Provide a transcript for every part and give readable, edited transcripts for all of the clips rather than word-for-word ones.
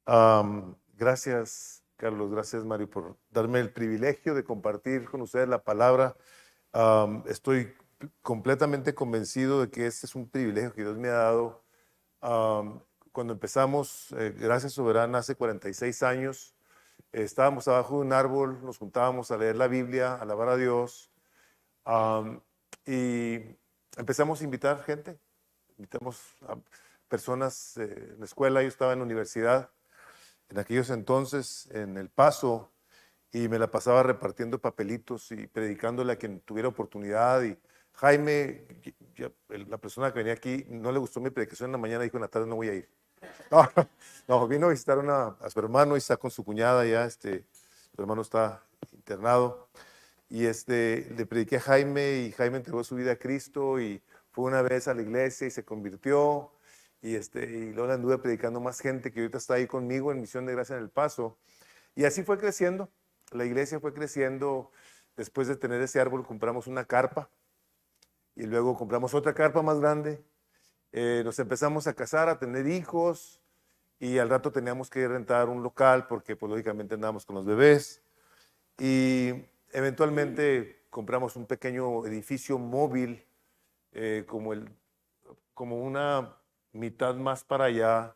Gracias, Carlos, gracias, Mario, por darme el privilegio de compartir con ustedes la palabra. Estoy completamente convencido de que este es un privilegio que Dios me ha dado. Am, Cuando empezamos Gracia Soberana hace 46 años, estábamos abajo de un árbol, nos juntábamos a leer la Biblia, a alabar a Dios, am, y empezamos a invitar gente. Invitamos a personas en la escuela. Yo estaba en la universidad en aquellos entonces en El Paso y me la pasaba repartiendo papelitos y predicándole a quien tuviera oportunidad. Y Jaime, la persona que venía aquí, no le gustó mi predicación en la mañana, dijo en la tarde no voy a ir. No, no, vino a visitar a su hermano y está con su cuñada ya, su hermano está internado. Y le prediqué a Jaime y Jaime entregó su vida a Cristo y fue una vez a la iglesia y se convirtió. Y luego le anduve predicando más gente que ahorita está ahí conmigo en Misión de Gracia en El Paso. Y así fue creciendo. La iglesia fue creciendo. Después de tener ese árbol compramos una carpa y luego compramos otra carpa más grande. Nos empezamos a casar, a tener hijos y al rato teníamos que rentar un local porque pues lógicamente andábamos con los bebés. Y eventualmente compramos un pequeño edificio móvil, eh, como, el, como una mitad más para allá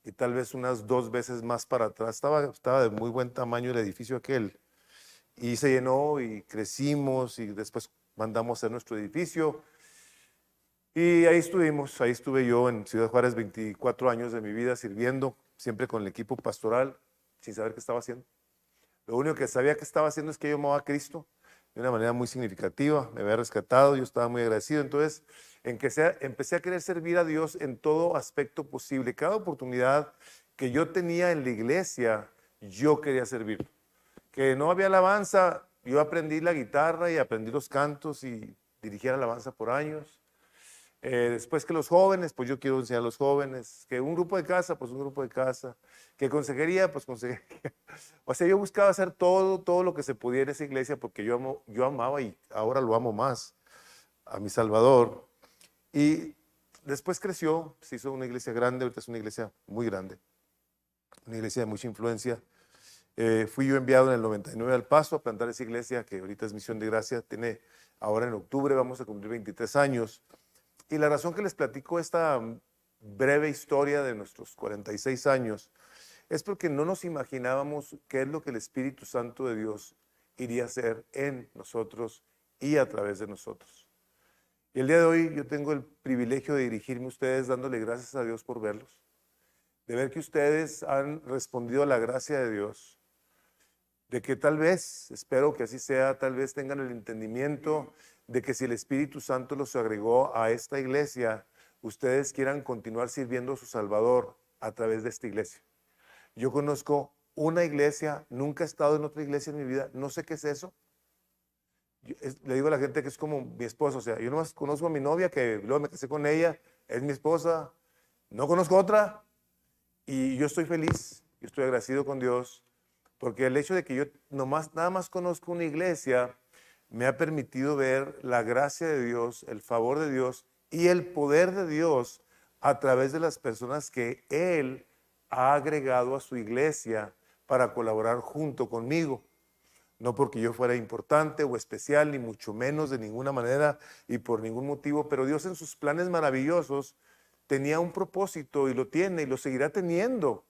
y tal vez unas 2 veces más para atrás. Estaba de muy buen tamaño el edificio aquel y se llenó y crecimos y después mandamos a hacer nuestro edificio. Y ahí estuve yo en Ciudad Juárez 24 años de mi vida sirviendo, siempre con el equipo pastoral, sin saber qué estaba haciendo. Lo único que sabía que estaba haciendo es que yo amaba a Cristo de una manera muy significativa, me había rescatado, yo estaba muy agradecido. Entonces, empecé a querer servir a Dios en todo aspecto posible. Cada oportunidad que yo tenía en la iglesia, yo quería servir. Que no había alabanza, yo aprendí la guitarra y aprendí los cantos y dirigí la alabanza por años. Después que los jóvenes, pues yo quiero enseñar a los jóvenes, que un grupo de casa, pues un grupo de casa, que consejería, pues consejería. O sea, yo buscaba hacer todo lo que se pudiera en esa iglesia porque yo amaba y ahora lo amo más a mi Salvador. Y después creció, se hizo una iglesia grande, ahorita es una iglesia muy grande, una iglesia de mucha influencia. Fui yo enviado en el 99 al Paso a plantar esa iglesia que ahorita es Misión de Gracia, tiene ahora en octubre vamos a cumplir 23 años. Y la razón que les platico esta breve historia de nuestros 46 años es porque no nos imaginábamos qué es lo que el Espíritu Santo de Dios iría a hacer en nosotros y a través de nosotros. Y el día de hoy yo tengo el privilegio de dirigirme a ustedes dándole gracias a Dios por verlos, de ver que ustedes han respondido a la gracia de Dios, de que tal vez, espero que así sea, tal vez tengan el entendimiento de que si el Espíritu Santo los agregó a esta iglesia, ustedes quieran continuar sirviendo a su Salvador a través de esta iglesia. Yo conozco una iglesia, nunca he estado en otra iglesia en mi vida, no sé qué es eso. Le digo a la gente que es como mi esposa, o sea, yo nomás conozco a mi novia, que luego me casé con ella, es mi esposa, no conozco otra y yo estoy feliz, yo estoy agradecido con Dios, porque el hecho de que yo nada más conozco una iglesia me ha permitido ver la gracia de Dios, el favor de Dios y el poder de Dios a través de las personas que Él ha agregado a su iglesia para colaborar junto conmigo. No porque yo fuera importante o especial, ni mucho menos de ninguna manera y por ningún motivo, pero Dios en sus planes maravillosos tenía un propósito y lo tiene y lo seguirá teniendo,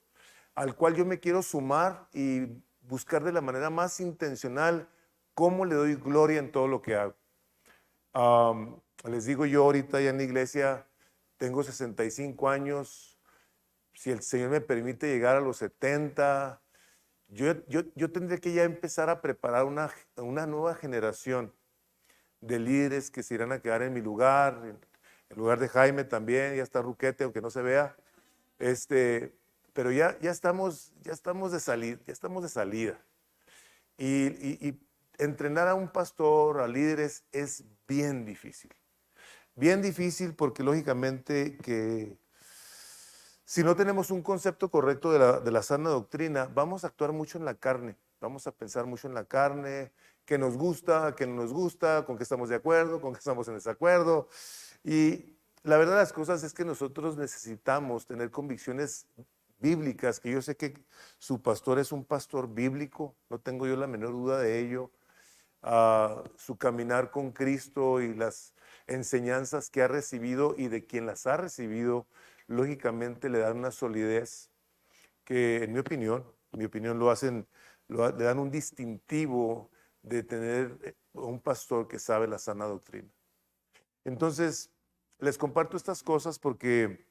al cual yo me quiero sumar y buscar de la manera más intencional cómo le doy gloria en todo lo que hago. Les digo yo ahorita ya en la iglesia, tengo 65 años, si el Señor me permite llegar a los 70, yo tendré que ya empezar a preparar una nueva generación de líderes que se irán a quedar en mi lugar, en el lugar de Jaime también, ya está Ruquete, aunque no se vea. Pero ya estamos de salida, ya estamos de salida. Y entrenar a un pastor, a líderes, es bien difícil. Bien difícil porque lógicamente que si no tenemos un concepto correcto de la sana doctrina, vamos a actuar mucho en la carne, vamos a pensar mucho en la carne, qué nos gusta, qué no nos gusta, con qué estamos de acuerdo, con qué estamos en desacuerdo. Y la verdad de las cosas es que nosotros necesitamos tener convicciones bíblicas, que yo sé que su pastor es un pastor bíblico, no tengo yo la menor duda de ello. Su caminar con Cristo y las enseñanzas que ha recibido y de quien las ha recibido, lógicamente le dan una solidez que, en mi opinión lo hacen, le dan un distintivo de tener un pastor que sabe la sana doctrina. Entonces, les comparto estas cosas porque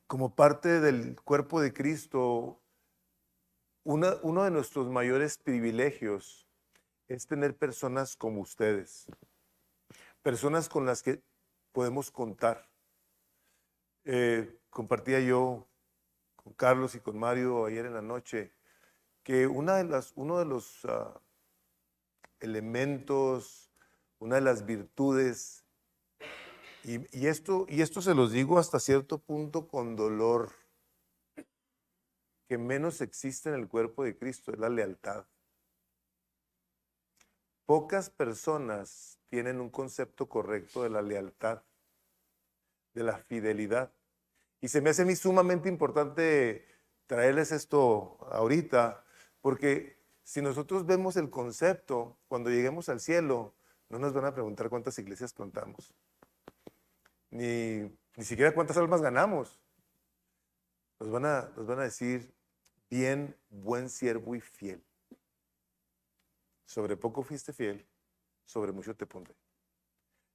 como parte del cuerpo de Cristo, uno de nuestros mayores privilegios es tener personas como ustedes, personas con las que podemos contar. Compartía yo con Carlos y con Mario ayer en la noche que uno de los elementos, una de las virtudes, y esto se los digo hasta cierto punto con dolor, que menos existe en el cuerpo de Cristo, es la lealtad. Pocas personas tienen un concepto correcto de la lealtad, de la fidelidad. Y se me hace a mí sumamente importante traerles esto ahorita, porque si nosotros vemos el concepto, cuando lleguemos al cielo, no nos van a preguntar cuántas iglesias plantamos, ni siquiera cuántas almas ganamos. Nos van a decir, bien, buen siervo y fiel. Sobre poco fuiste fiel, sobre mucho te pondré.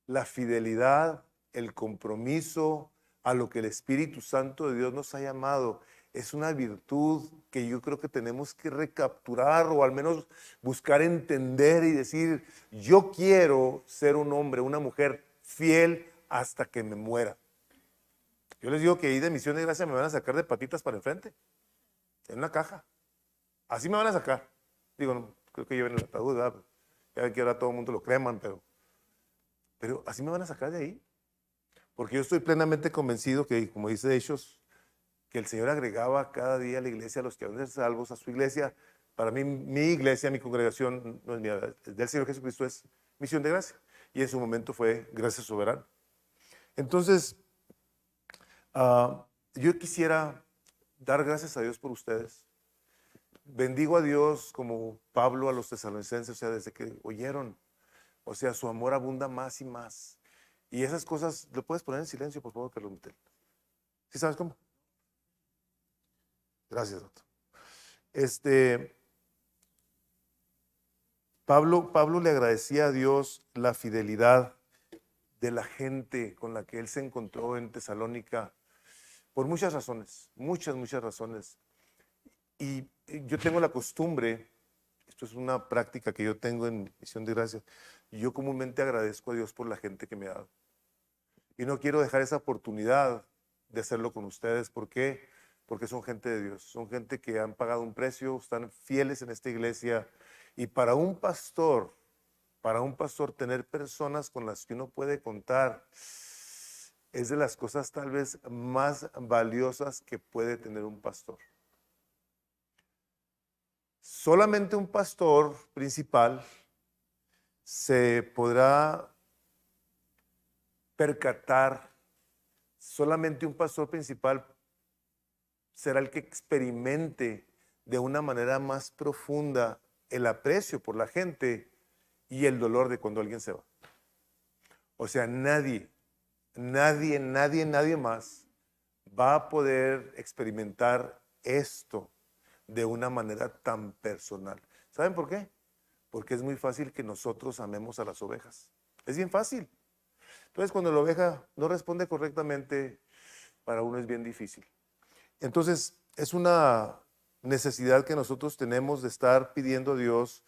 La fidelidad, el compromiso a lo que el Espíritu Santo de Dios nos ha llamado, es una virtud que yo creo que tenemos que recapturar o al menos buscar entender y decir, yo quiero ser un hombre, una mujer fiel hasta que me muera. Yo les digo que ahí de Misión de Gracia me van a sacar de patitas para enfrente, en una caja. Así me van a sacar. Digo, no, creo que lleven el ataúd, ¿verdad? Ya ven que ahora todo el mundo lo creman, pero así me van a sacar de ahí. Porque yo estoy plenamente convencido que, como dice Hechos, que el Señor agregaba cada día a la iglesia, a los que van a ser salvos, a su iglesia. Para mí, mi iglesia, mi congregación, no es mía, es del Señor Jesucristo, es Misión de Gracia. Y en su momento fue Gracia Soberana. Entonces, yo quisiera dar gracias a Dios por ustedes. Bendigo a Dios como Pablo a los tesalonicenses, o sea, desde que oyeron, o sea, su amor abunda más y más. Y esas cosas, ¿lo puedes poner en silencio, por favor, Carlos Mitel? ¿Sí sabes cómo? Gracias, doctor. Pablo le agradecía a Dios la fidelidad de la gente con la que él se encontró en Tesalónica por muchas razones, muchas razones. Y yo tengo la costumbre, esto es una práctica que yo tengo en Misión de Gracia, yo comúnmente agradezco a Dios por la gente que me ha dado. Y no quiero dejar esa oportunidad de hacerlo con ustedes. ¿Por qué? Porque son gente de Dios, son gente que han pagado un precio, están fieles en esta iglesia. Y para un pastor tener personas con las que uno puede contar es de las cosas tal vez más valiosas que puede tener un pastor. Solamente un pastor principal se podrá percatar, solamente un pastor principal será el que experimente de una manera más profunda el aprecio por la gente y el dolor de cuando alguien se va. O sea, nadie más va a poder experimentar esto de una manera tan personal. ¿Saben por qué? Porque es muy fácil que nosotros amemos a las ovejas. Es bien fácil. Entonces, cuando la oveja no responde correctamente, para uno es bien difícil. Entonces, es una necesidad que nosotros tenemos de estar pidiendo a Dios,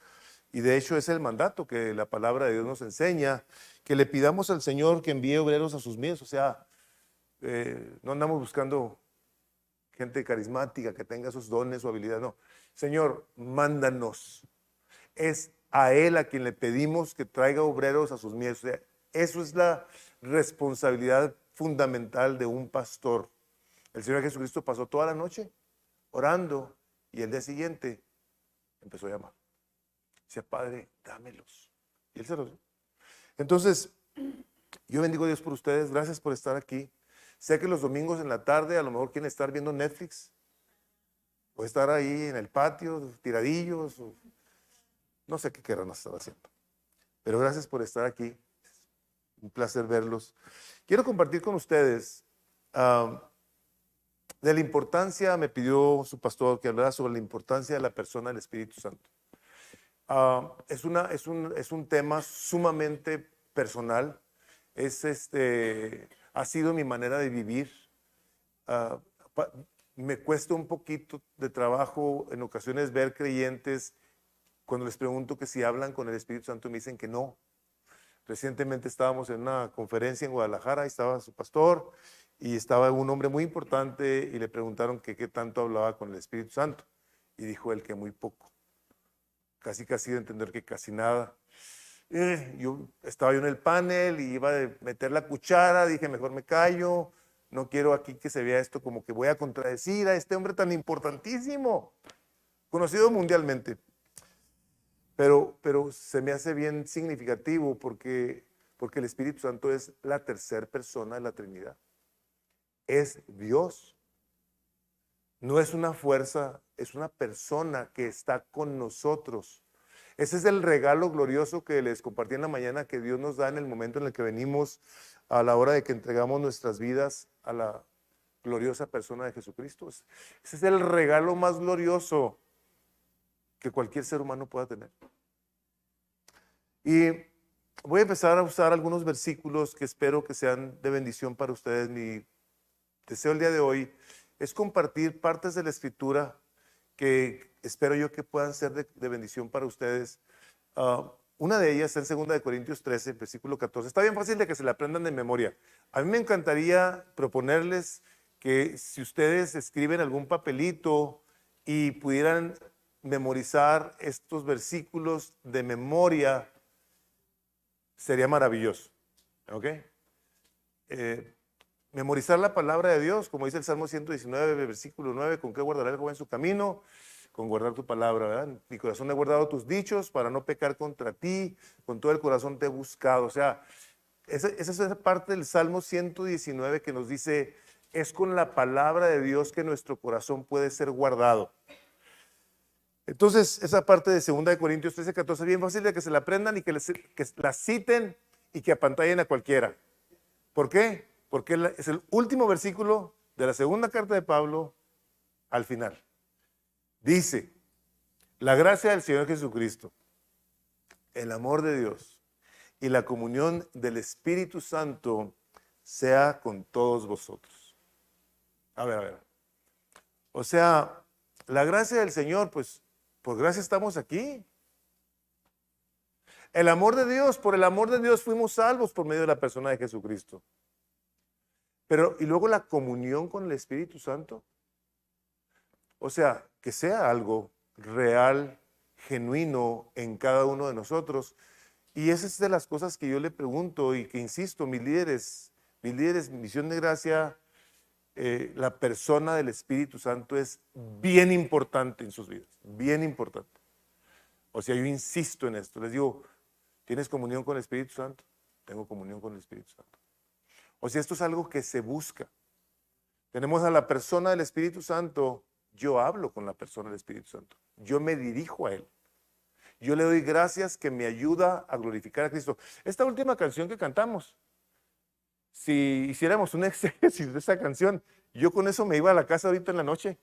y de hecho es el mandato que la palabra de Dios nos enseña, que le pidamos al Señor que envíe obreros a sus mies. O sea, no andamos buscando gente carismática que tenga esos dones o habilidades, no. Señor, mándanos. Es a Él a quien le pedimos que traiga obreros a sus mies. O sea, eso es la responsabilidad fundamental de un pastor. El Señor Jesucristo pasó toda la noche orando y el día siguiente empezó a llamar. Decía, Padre, dámelos. Y Él se los dio. Entonces, yo bendigo a Dios por ustedes. Gracias por estar aquí. Sé que los domingos en la tarde a lo mejor quieren estar viendo Netflix O estar ahí en el patio, tiradillos, o no sé qué querrán estar haciendo. Pero gracias por estar aquí. Un placer verlos. Quiero compartir con ustedes de la importancia, me pidió su pastor que hablara sobre la importancia de la persona del Espíritu Santo. Es un tema sumamente personal. Ha sido mi manera de vivir. Ah, me cuesta un poquito de trabajo en ocasiones ver creyentes cuando les pregunto que si hablan con el Espíritu Santo me dicen que no. Recientemente estábamos en una conferencia en Guadalajara, y estaba su pastor y estaba un hombre muy importante y le preguntaron que qué tanto hablaba con el Espíritu Santo y dijo él que muy poco. Casi de entender que casi nada. Estaba yo en el panel y iba a meter la cuchara, dije mejor me callo, no quiero aquí que se vea esto como que voy a contradecir a este hombre tan importantísimo, conocido mundialmente. Pero se me hace bien significativo porque el Espíritu Santo es la tercera persona de la Trinidad. Es Dios. No es una fuerza, es una persona que está con nosotros. Ese es el regalo glorioso que les compartí en la mañana que Dios nos da en el momento en el que venimos a la hora de que entregamos nuestras vidas a la gloriosa persona de Jesucristo. Ese es el regalo más glorioso que cualquier ser humano pueda tener. Y voy a empezar a usar algunos versículos que espero que sean de bendición para ustedes. Mi deseo el día de hoy es compartir partes de la Escritura que espero yo que puedan ser de bendición para ustedes. Una de ellas está en 2 Corintios 13, versículo 14. Está bien fácil de que se la aprendan de memoria. A mí me encantaría proponerles que si ustedes escriben algún papelito y pudieran memorizar estos versículos de memoria, sería maravilloso. ¿Ok? Memorizar la palabra de Dios, como dice el Salmo 119, versículo 9, ¿con qué guardará el joven su camino? Con guardar tu palabra, ¿verdad? Mi corazón he guardado tus dichos para no pecar contra ti, con todo el corazón te he buscado. O sea, esa es esa parte del Salmo 119 que nos dice, es con la palabra de Dios que nuestro corazón puede ser guardado. Entonces, esa parte de 2 Corintios 13, 14, bien fácil de que se la aprendan y que la citen y que apantallen a cualquiera. ¿Por qué? Porque es el último versículo de la segunda carta de Pablo al final. Dice, la gracia del Señor Jesucristo, el amor de Dios y la comunión del Espíritu Santo sea con todos vosotros. A ver. O sea, la gracia del Señor, pues, por gracia estamos aquí. El amor de Dios, por el amor de Dios fuimos salvos por medio de la persona de Jesucristo. Pero, y luego la comunión con el Espíritu Santo. O sea, que sea algo real, genuino en cada uno de nosotros. Y esa es de las cosas que yo le pregunto y que insisto, mis líderes, Misión de Gracia, la persona del Espíritu Santo es bien importante en sus vidas, bien importante. O sea, yo insisto en esto, les digo, ¿tienes comunión con el Espíritu Santo? Tengo comunión con el Espíritu Santo. O sea, esto es algo que se busca. Tenemos a la persona del Espíritu Santo, yo hablo con la persona del Espíritu Santo, yo me dirijo a Él. Yo le doy gracias que me ayuda a glorificar a Cristo. Esta última canción que cantamos, si hiciéramos un exégesis de esa canción, yo con eso me iba a la casa ahorita en la noche.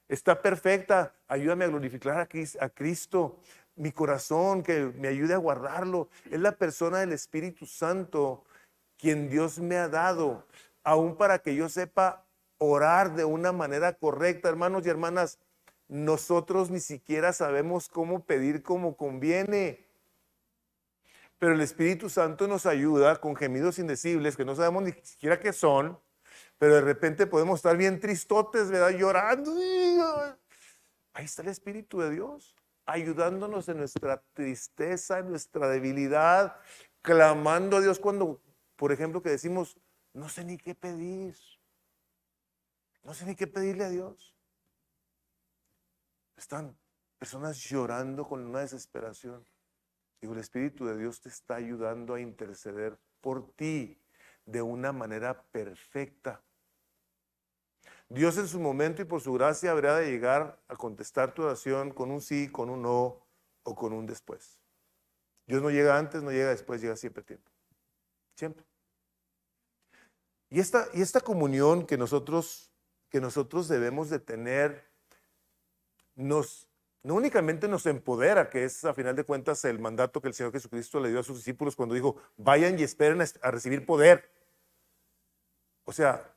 Está perfecta, ayúdame a glorificar a Cristo. Mi corazón, que me ayude a guardarlo. Es la persona del Espíritu Santo quien Dios me ha dado, aún para que yo sepa orar de una manera correcta. Hermanos y hermanas, nosotros ni siquiera sabemos cómo pedir como conviene. Pero el Espíritu Santo nos ayuda con gemidos indecibles que no sabemos ni siquiera qué son, pero de repente podemos estar bien tristotes, ¿verdad? Llorando. Ahí está el Espíritu de Dios, ayudándonos en nuestra tristeza, en nuestra debilidad, clamando a Dios cuando, por ejemplo, que decimos, no sé ni qué pedir. No sé ni qué pedirle a Dios. Están personas llorando con una desesperación. Digo, el Espíritu de Dios te está ayudando a interceder por ti de una manera perfecta. Dios en su momento y por su gracia habrá de llegar a contestar tu oración con un sí, con un no o con un después. Dios no llega antes, no llega después, llega siempre a tiempo. Siempre. Y esta comunión que nosotros debemos de tener, no únicamente nos empodera, que es a final de cuentas el mandato que el Señor Jesucristo le dio a sus discípulos cuando dijo, vayan y esperen a recibir poder. O sea,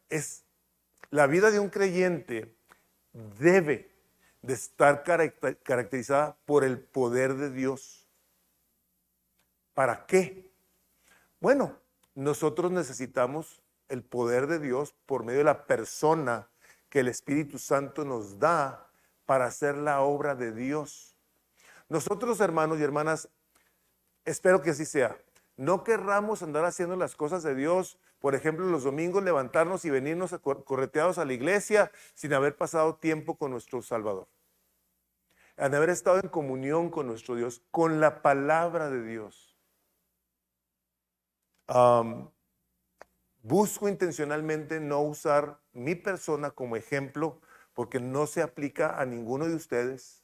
la vida de un creyente debe de estar caracterizada por el poder de Dios. ¿Para qué? Bueno, nosotros necesitamos el poder de Dios por medio de la persona que el Espíritu Santo nos da para hacer la obra de Dios. Nosotros, hermanos y hermanas, espero que así sea. No querramos andar haciendo las cosas de Dios, por ejemplo, los domingos levantarnos y venirnos correteados a la iglesia sin haber pasado tiempo con nuestro Salvador. Al haber estado en comunión con nuestro Dios, con la palabra de Dios. Busco intencionalmente no usar mi persona como ejemplo porque no se aplica a ninguno de ustedes.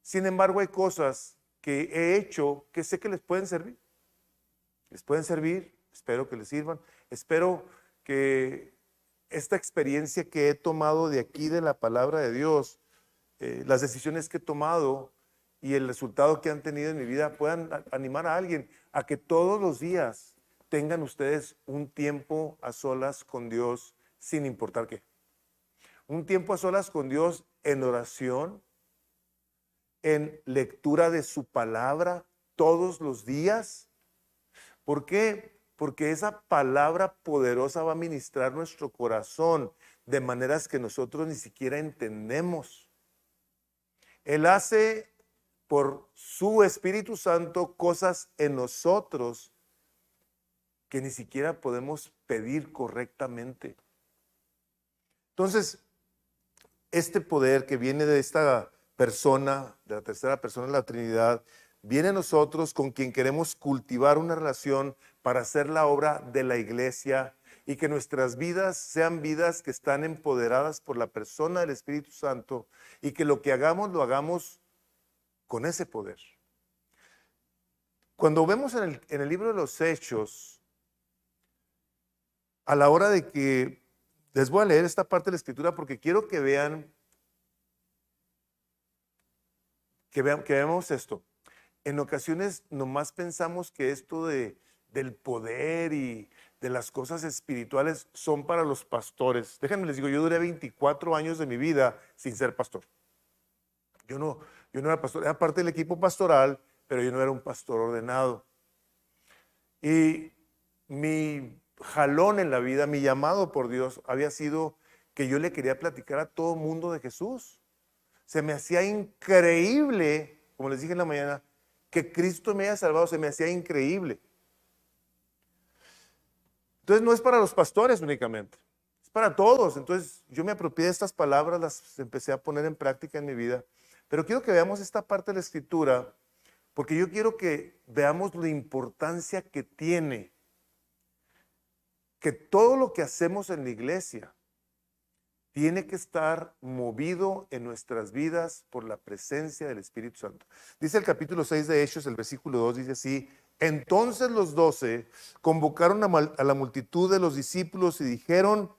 Sin embargo, hay cosas que he hecho que sé que les pueden servir. Les pueden servir, espero que les sirvan. Espero que esta experiencia que he tomado de aquí de la palabra de Dios, las decisiones que he tomado y el resultado que han tenido en mi vida puedan animar a alguien a que todos los días tengan ustedes un tiempo a solas con Dios sin importar qué. Un tiempo a solas con Dios en oración, en lectura de su palabra todos los días. ¿Por qué? Porque esa palabra poderosa va a ministrar nuestro corazón de maneras que nosotros ni siquiera entendemos. Él hace por su Espíritu Santo cosas en nosotros que ni siquiera podemos pedir correctamente. Entonces, este poder que viene de esta persona, de la tercera persona de la Trinidad, viene a nosotros con quien queremos cultivar una relación para hacer la obra de la iglesia y que nuestras vidas sean vidas que están empoderadas por la persona del Espíritu Santo y que lo que hagamos, lo hagamos con ese poder. Cuando vemos en el libro de los Hechos, a la hora de que, les voy a leer esta parte de la Escritura porque quiero que veamos esto. En ocasiones nomás pensamos que esto del poder y de las cosas espirituales son para los pastores. Déjenme les digo, yo duré 24 años de mi vida sin ser pastor. Yo no era pastor, era parte del equipo pastoral, pero yo no era un pastor ordenado. Y mi jalón en la vida, mi llamado por Dios había sido que yo le quería platicar a todo mundo de Jesús. Se me hacía increíble, como les dije en la mañana, que Cristo me haya salvado, se me hacía increíble. Entonces no es para los pastores únicamente, es para todos. Entonces yo me apropié de estas palabras, las empecé a poner en práctica en mi vida. Pero quiero que veamos esta parte de la Escritura, porque yo quiero que veamos la importancia que tiene que todo lo que hacemos en la iglesia tiene que estar movido en nuestras vidas por la presencia del Espíritu Santo. Dice el capítulo 6 de Hechos, el versículo 2, dice así: entonces los 12 convocaron a la multitud de los discípulos y dijeron,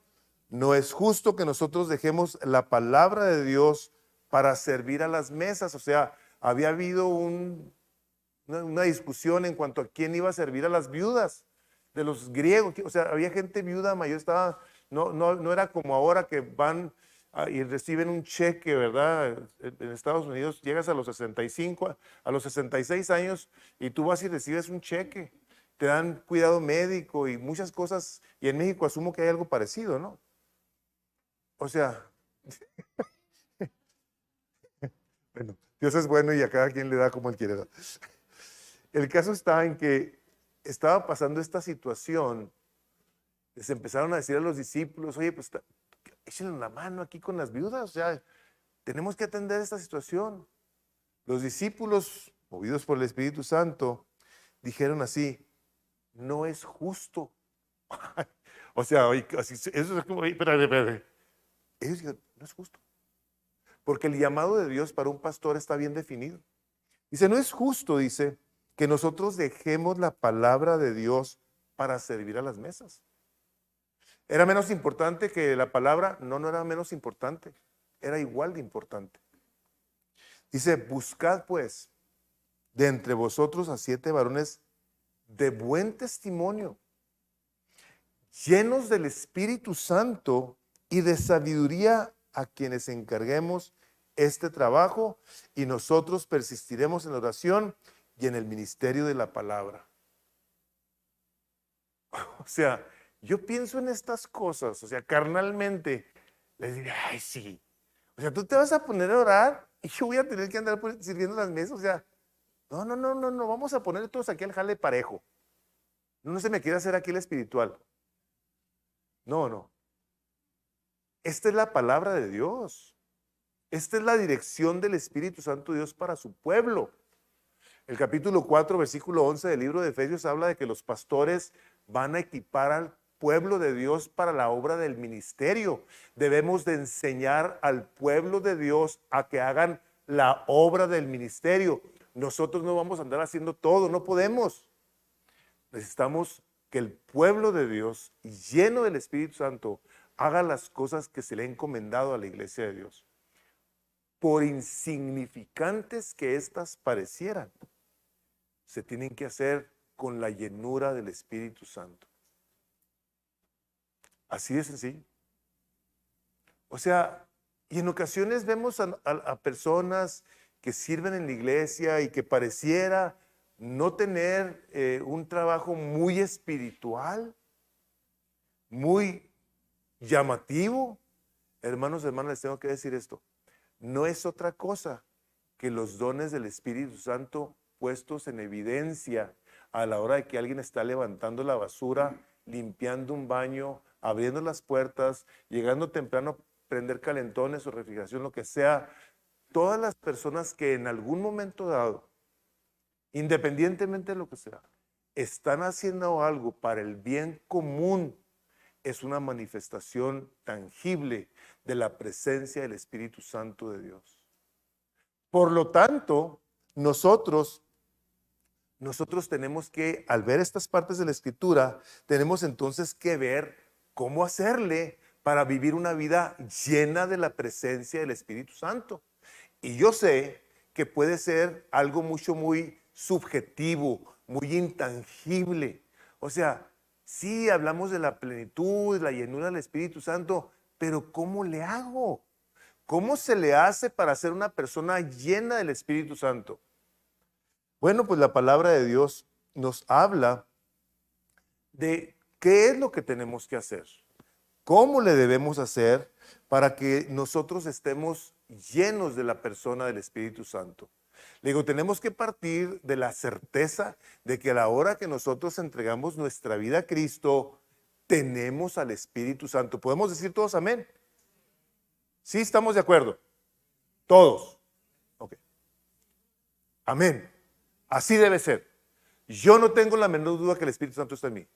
no es justo que nosotros dejemos la palabra de Dios para servir a las mesas. O sea, había habido una discusión en cuanto a quién iba a servir a las viudas de los griegos. O sea, había gente viuda mayor, no era como ahora que van y reciben un cheque, ¿verdad? En Estados Unidos llegas a los 65, a los 66 años y tú vas y recibes un cheque. Te dan cuidado médico y muchas cosas. Y en México asumo que hay algo parecido, ¿no? O sea, bueno, Dios es bueno y a cada quien le da como él quiere dar. El caso está en que estaba pasando esta situación. Les empezaron a decir a los discípulos, oye, pues échenle la mano aquí con las viudas, o sea, tenemos que atender esta situación. Los discípulos, movidos por el Espíritu Santo, dijeron así, no es justo. O sea, eso es como, espérate. Ellos dijeron, no es justo. Porque el llamado de Dios para un pastor está bien definido. Dice, no es justo, dice, que nosotros dejemos la palabra de Dios para servir a las mesas. ¿Era menos importante que la palabra? No, no era menos importante. Era igual de importante. Dice, buscad pues de entre vosotros a 7 varones de buen testimonio, llenos del Espíritu Santo y de sabiduría, a quienes encarguemos este trabajo, y nosotros persistiremos en la oración y en el ministerio de la palabra. O sea, yo pienso en estas cosas, o sea, carnalmente, les diría, ay, sí. O sea, tú te vas a poner a orar y yo voy a tener que andar sirviendo las mesas. O sea, no, vamos a poner todos aquí al jale parejo. No se me quiere hacer aquí el espiritual. No. Esta es la palabra de Dios. Esta es la dirección del Espíritu Santo de Dios para su pueblo. El capítulo 4, versículo 11 del libro de Efesios habla de que los pastores van a equipar al pueblo de Dios para la obra del ministerio. Debemos de enseñar al pueblo de Dios a que hagan la obra del ministerio. Nosotros no vamos a andar haciendo todo, no podemos. Necesitamos que el pueblo de Dios, lleno del Espíritu Santo, haga las cosas que se le ha encomendado a la iglesia de Dios. Por insignificantes que éstas parecieran, se tienen que hacer con la llenura del Espíritu Santo. Así de sencillo. O sea, y en ocasiones vemos a personas que sirven en la iglesia y que pareciera no tener un trabajo muy espiritual, muy llamativo. Hermanos, hermanas, les tengo que decir esto. No es otra cosa que los dones del Espíritu Santo puestos en evidencia a la hora de que alguien está levantando la basura, limpiando un baño, abriendo las puertas, llegando temprano a prender calentones o refrigeración, lo que sea. Todas las personas que en algún momento dado, independientemente de lo que sea, están haciendo algo para el bien común, es una manifestación tangible de la presencia del Espíritu Santo de Dios. Por lo tanto, nosotros tenemos que, al ver estas partes de la Escritura, tenemos entonces que ver cómo hacerle para vivir una vida llena de la presencia del Espíritu Santo. Y yo sé que puede ser algo muy subjetivo, muy intangible. O sea, sí hablamos de la plenitud, de la llenura del Espíritu Santo, pero ¿cómo le hago? ¿Cómo se le hace para ser una persona llena del Espíritu Santo? Bueno, pues la palabra de Dios nos habla de qué es lo que tenemos que hacer, cómo le debemos hacer para que nosotros estemos llenos de la persona del Espíritu Santo. Le digo, tenemos que partir de la certeza de que a la hora que nosotros entregamos nuestra vida a Cristo, tenemos al Espíritu Santo. ¿Podemos decir todos amén? ¿Sí estamos de acuerdo? Todos. Ok. Amén. Así debe ser. Yo no tengo la menor duda que el Espíritu Santo está en mí.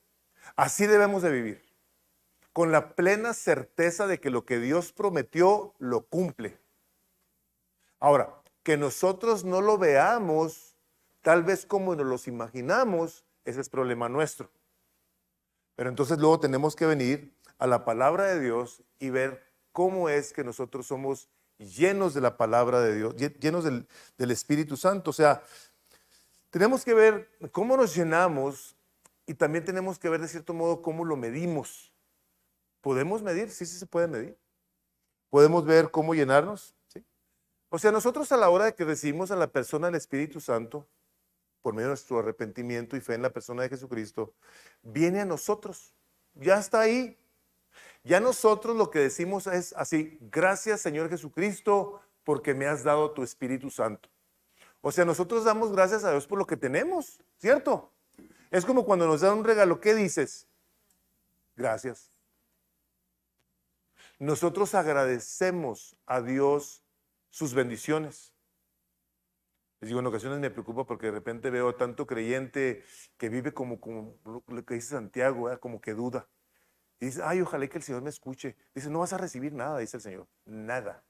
Así debemos de vivir, con la plena certeza de que lo que Dios prometió lo cumple. Ahora, que nosotros no lo veamos tal vez como nos los imaginamos, ese es problema nuestro. Pero entonces luego tenemos que venir a la palabra de Dios y ver cómo es que nosotros somos llenos de la palabra de Dios, llenos del Espíritu Santo. O sea, tenemos que ver cómo nos llenamos y también tenemos que ver de cierto modo cómo lo medimos. ¿Podemos medir? Sí se puede medir. ¿Podemos ver cómo llenarnos? Sí. O sea, nosotros a la hora de que recibimos a la persona del Espíritu Santo, por medio de nuestro arrepentimiento y fe en la persona de Jesucristo, viene a nosotros. Ya está ahí. Ya nosotros lo que decimos es así: gracias Señor Jesucristo porque me has dado tu Espíritu Santo. O sea, nosotros damos gracias a Dios por lo que tenemos, ¿cierto? Es como cuando nos dan un regalo, ¿qué dices? Gracias. Nosotros agradecemos a Dios sus bendiciones. Les digo, en ocasiones me preocupa porque de repente veo tanto creyente que vive como lo que dice Santiago, ¿verdad? Como que duda. Y dice, ay, ojalá que el Señor me escuche. Dice, no vas a recibir nada, dice el Señor. Nada.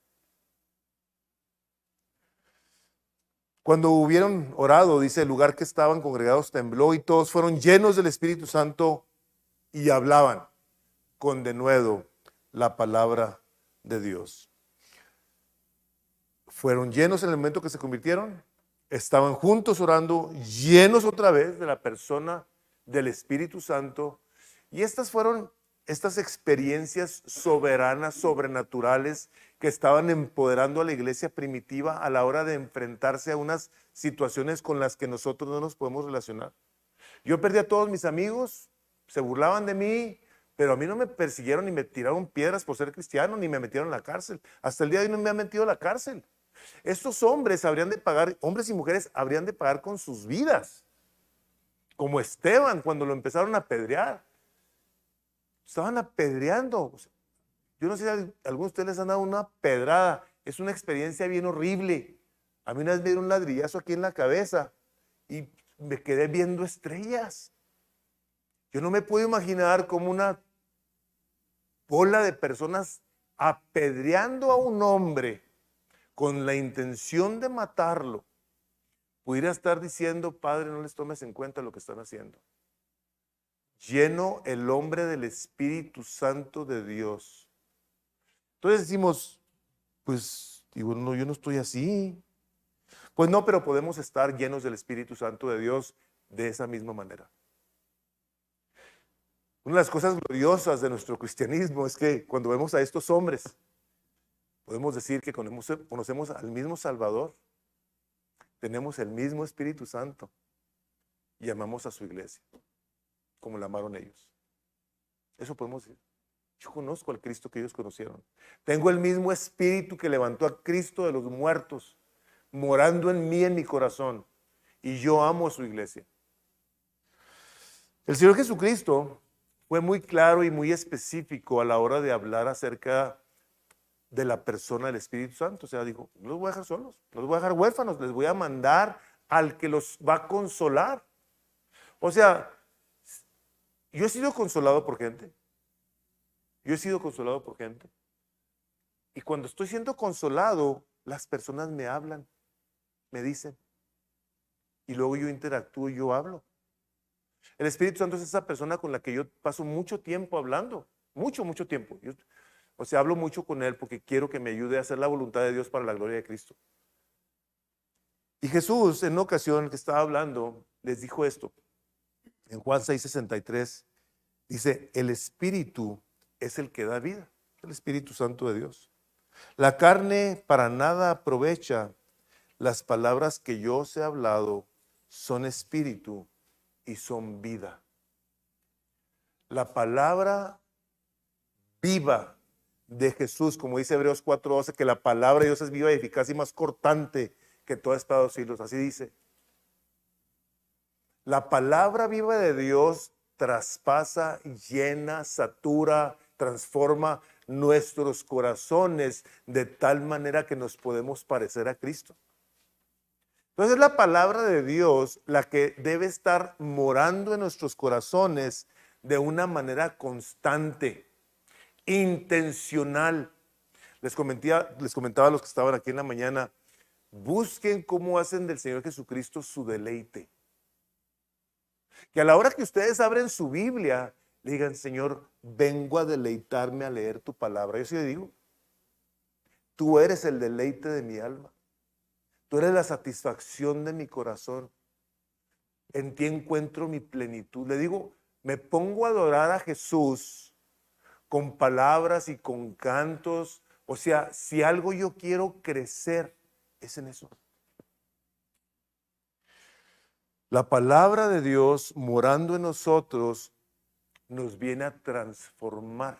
Cuando hubieron orado, dice, el lugar que estaban congregados tembló y todos fueron llenos del Espíritu Santo y hablaban con denuedo la palabra de Dios. Fueron llenos en el momento que se convirtieron, estaban juntos orando, llenos otra vez de la persona del Espíritu Santo. Y estas fueron estas experiencias soberanas, sobrenaturales, que estaban empoderando a la iglesia primitiva a la hora de enfrentarse a unas situaciones con las que nosotros no nos podemos relacionar. Yo perdí a todos mis amigos, se burlaban de mí, pero a mí no me persiguieron ni me tiraron piedras por ser cristiano, ni me metieron en la cárcel. Hasta el día de hoy no me han metido a la cárcel. Estos hombres habrían de pagar, hombres y mujeres habrían de pagar con sus vidas. Como Esteban cuando lo empezaron a apedrear. Estaban apedreando. Yo no sé si a algunos de ustedes les han dado una pedrada. Es una experiencia bien horrible. A mí una vez me dieron un ladrillazo aquí en la cabeza y me quedé viendo estrellas. Yo no me puedo imaginar cómo una bola de personas apedreando a un hombre con la intención de matarlo, pudiera estar diciendo, Padre, no les tomes en cuenta lo que están haciendo. Lleno el hombre del Espíritu Santo de Dios. Entonces decimos, pues, digo, no, yo no estoy así. Pues no, pero podemos estar llenos del Espíritu Santo de Dios de esa misma manera. Una de las cosas gloriosas de nuestro cristianismo es que cuando vemos a estos hombres, podemos decir que conocemos al mismo Salvador, tenemos el mismo Espíritu Santo y amamos a su iglesia, como la amaron ellos. Eso podemos decir. Yo conozco al Cristo que ellos conocieron. Tengo el mismo Espíritu que levantó a Cristo de los muertos, morando en mí, en mi corazón. Y yo amo a su iglesia. El Señor Jesucristo fue muy claro y muy específico a la hora de hablar acerca de la persona del Espíritu Santo. O sea, dijo, no los voy a dejar solos, no los voy a dejar huérfanos, les voy a mandar al que los va a consolar. O sea, yo he sido consolado por gente. Yo he sido consolado por gente. Y cuando estoy siendo consolado, las personas me hablan, me dicen. Y luego yo interactúo y yo hablo. El Espíritu Santo es esa persona con la que yo paso mucho tiempo hablando. Mucho tiempo. O sea, hablo mucho con él porque quiero que me ayude a hacer la voluntad de Dios para la gloria de Cristo. Y Jesús, en una ocasión que estaba hablando, les dijo esto. En Juan 6:63, dice, el Espíritu es el que da vida, el Espíritu Santo de Dios. La carne para nada aprovecha. Las palabras que yo os he hablado son espíritu y son vida. La palabra viva de Jesús, como dice Hebreos 4:12, que la palabra de Dios es viva y eficaz y más cortante que toda espada de 2 filos, así dice. La palabra viva de Dios traspasa, llena, satura, transforma nuestros corazones de tal manera que nos podemos parecer a Cristo. Entonces es la palabra de Dios la que debe estar morando en nuestros corazones de una manera constante, intencional. Les comentaba a los que estaban aquí en la mañana, busquen cómo hacen del Señor Jesucristo su deleite. Que a la hora que ustedes abren su Biblia, le digan, Señor, vengo a deleitarme a leer tu palabra. Yo sí le digo, tú eres el deleite de mi alma. Tú eres la satisfacción de mi corazón. En ti encuentro mi plenitud. Le digo, me pongo a adorar a Jesús con palabras y con cantos. O sea, si algo yo quiero crecer, es en eso. La palabra de Dios morando en nosotros nos viene a transformar.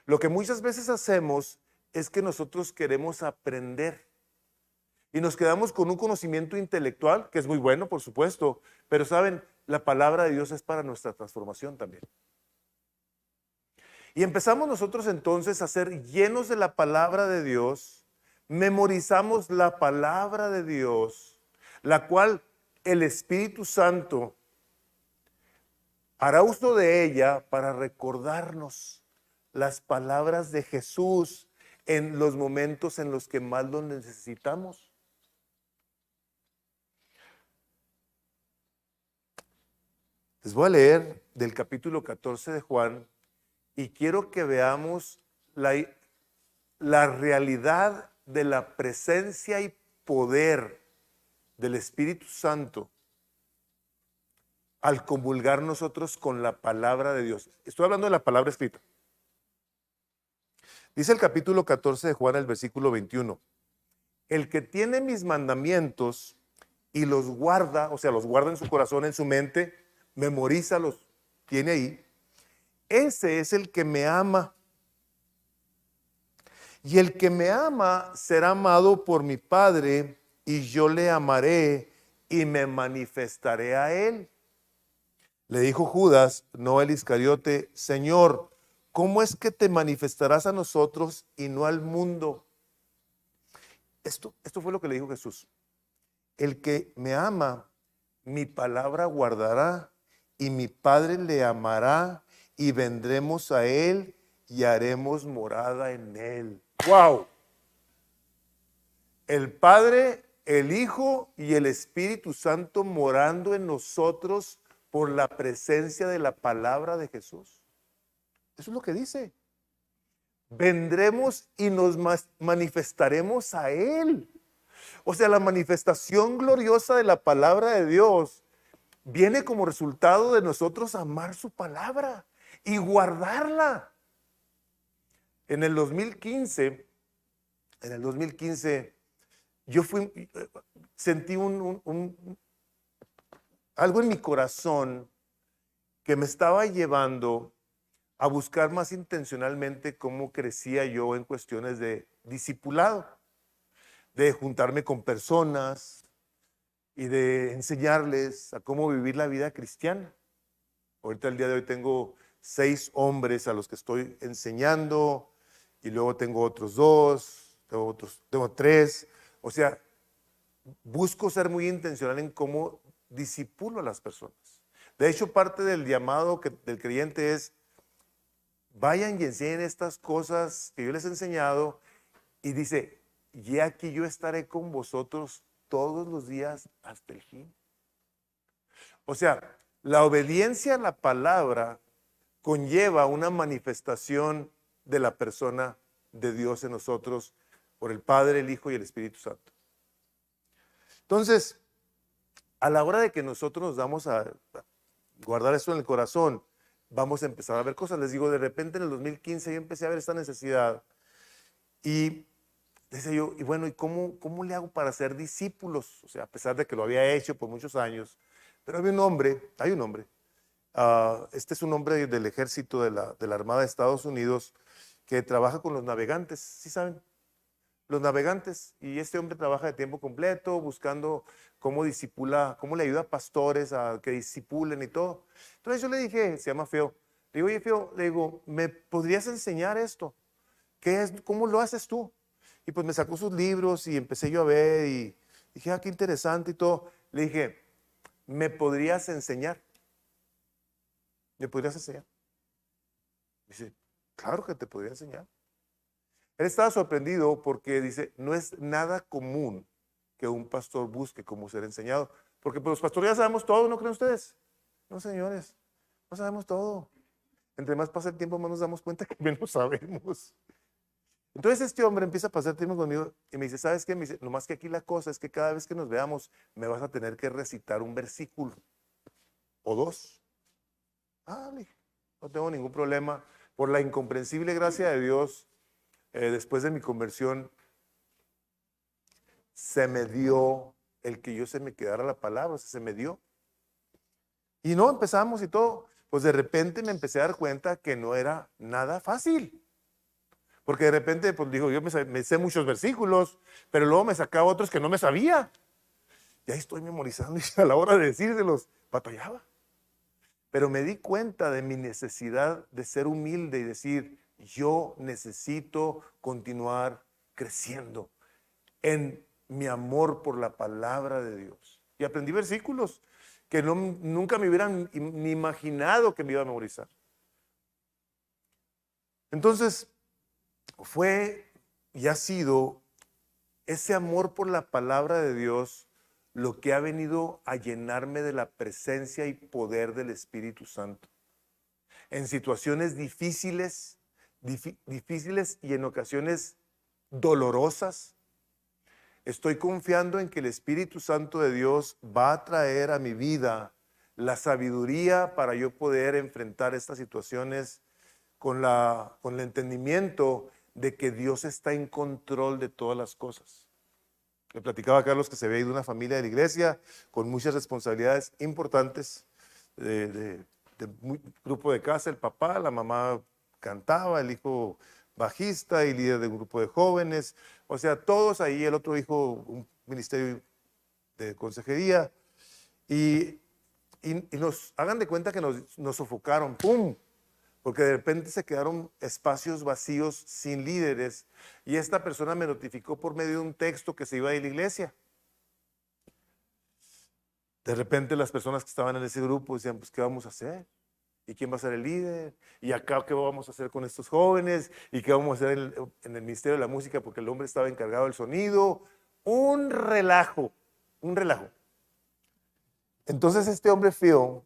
Lo que muchas veces hacemos es que nosotros queremos aprender y nos quedamos con un conocimiento intelectual, que es muy bueno, por supuesto, pero saben, la palabra de Dios es para nuestra transformación también. Y empezamos nosotros entonces a ser llenos de la palabra de Dios, memorizamos la palabra de Dios, la cual el Espíritu Santo Hará uso de ella para recordarnos las palabras de Jesús en los momentos en los que más lo necesitamos. Les voy a leer del capítulo 14 de Juan y quiero que veamos la realidad de la presencia y poder del Espíritu Santo al comulgar nosotros con la palabra de Dios. Estoy hablando de la palabra escrita. Dice el capítulo 14 de Juan, el versículo 21. El que tiene mis mandamientos y los guarda, o sea, los guarda en su corazón, en su mente, memoriza, los tiene ahí, ese es el que me ama. Y el que me ama será amado por mi Padre, y yo le amaré y me manifestaré a él. Le dijo Judas, no el Iscariote, Señor, ¿cómo es que te manifestarás a nosotros y no al mundo? Esto fue lo que le dijo Jesús. El que me ama, mi palabra guardará, y mi Padre le amará, y vendremos a él y haremos morada en él. ¡Wow! El Padre, el Hijo y el Espíritu Santo morando en nosotros por la presencia de la palabra de Jesús. Eso es lo que dice. Vendremos y nos manifestaremos a Él. O sea, la manifestación gloriosa de la palabra de Dios viene como resultado de nosotros amar su palabra y guardarla. En el 2015, yo sentí algo en mi corazón que me estaba llevando a buscar más intencionalmente cómo crecía yo en cuestiones de discipulado, de juntarme con personas y de enseñarles a cómo vivir la vida cristiana. Ahorita el día de hoy tengo 6 hombres a los que estoy enseñando y luego tengo otros 2, tengo 3. O sea, busco ser muy intencional en cómo disipulo a las personas. De hecho, parte del llamado del creyente es: vayan y enseñen estas cosas que yo les he enseñado, y dice, y aquí yo estaré con vosotros todos los días hasta el fin. O sea, la obediencia a la palabra conlleva una manifestación de la persona de Dios en nosotros por el Padre, el Hijo y el Espíritu Santo. Entonces, a la hora de que nosotros nos damos a guardar eso en el corazón, vamos a empezar a ver cosas. Les digo, de repente en el 2015 yo empecé a ver esta necesidad y decía yo, y bueno, ¿y cómo le hago para ser discípulos? O sea, a pesar de que lo había hecho por muchos años, pero hay un hombre, este es un hombre del ejército de la Armada de Estados Unidos que trabaja con los navegantes, ¿sí saben? Los navegantes, y este hombre trabaja de tiempo completo buscando cómo disipula, cómo le ayuda a pastores a que disipulen y todo. Entonces yo le dije, se llama Feo, le digo, oye Feo, le digo, ¿me podrías enseñar esto? ¿Qué es? ¿Cómo lo haces tú? Y pues me sacó sus libros y empecé yo a ver y dije, ah, qué interesante y todo. Le dije, ¿me podrías enseñar? ¿Me podrías enseñar? Dice, claro que te podría enseñar. Él estaba sorprendido porque dice, no es nada común que un pastor busque cómo ser enseñado. Porque pues, los pastores ya sabemos todo, ¿no creen ustedes? No, señores, no sabemos todo. Entre más pasa el tiempo, más nos damos cuenta que menos sabemos. Entonces este hombre empieza a pasar tiempo conmigo y me dice, ¿sabes qué? Me dice, nomás que aquí la cosa es que cada vez que nos veamos me vas a tener que recitar un versículo o 2. Ah, no tengo ningún problema. Por la incomprensible gracia de Dios, después de mi conversión, se me dio el que yo se me quedara la palabra, o sea, se me dio. Y no, empezamos y todo. Pues de repente me empecé a dar cuenta que no era nada fácil. Porque de repente, pues digo, yo me sé muchos versículos, pero luego me sacaba otros que no me sabía. Y ahí estoy memorizando y a la hora de decírselos, batallaba. Pero me di cuenta de mi necesidad de ser humilde y decir, yo necesito continuar creciendo en mi amor por la palabra de Dios. Y aprendí versículos. que nunca me hubieran ni imaginado que me iba a memorizar. Entonces, fue y ha sido ese amor por la palabra de Dios lo que ha venido a llenarme de la presencia y poder del Espíritu Santo. En situaciones difíciles y en ocasiones dolorosas, estoy confiando en que el Espíritu Santo de Dios va a traer a mi vida la sabiduría para yo poder enfrentar estas situaciones con el entendimiento de que Dios está en control de todas las cosas. Le platicaba a Carlos que se había ido una familia de la iglesia con muchas responsabilidades importantes de grupo de casa, el papá, la mamá cantaba, el hijo bajista y líder de un grupo de jóvenes, o sea, todos ahí, el otro hijo, un ministerio de consejería, y hagan de cuenta que nos sofocaron, ¡pum! Porque de repente se quedaron espacios vacíos sin líderes, y esta persona me notificó por medio de un texto que se iba de la iglesia. De repente las personas que estaban en ese grupo decían, pues, ¿qué vamos a hacer? ¿Y quién va a ser el líder? ¿Y acá qué vamos a hacer con estos jóvenes? ¿Y qué vamos a hacer en el Ministerio de la Música? Porque el hombre estaba encargado del sonido. Un relajo, un relajo. Entonces este hombre Phil,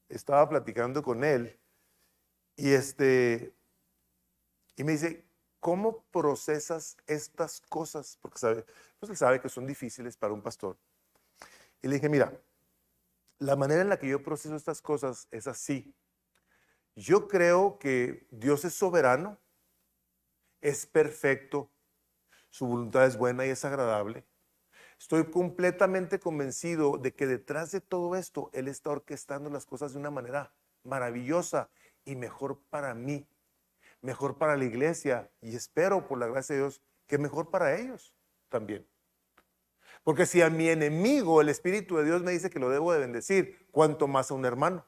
estaba platicando con él y me dice, ¿cómo procesas estas cosas? Porque pues él sabe que son difíciles para un pastor. Y le dije, mira, la manera en la que yo proceso estas cosas es así. Yo creo que Dios es soberano, es perfecto, su voluntad es buena y es agradable. Estoy completamente convencido de que detrás de todo esto, Él está orquestando las cosas de una manera maravillosa y mejor para mí, mejor para la iglesia, y espero, por la gracia de Dios, que mejor para ellos también. Porque si a mi enemigo el Espíritu de Dios me dice que lo debo de bendecir, ¿cuánto más a un hermano?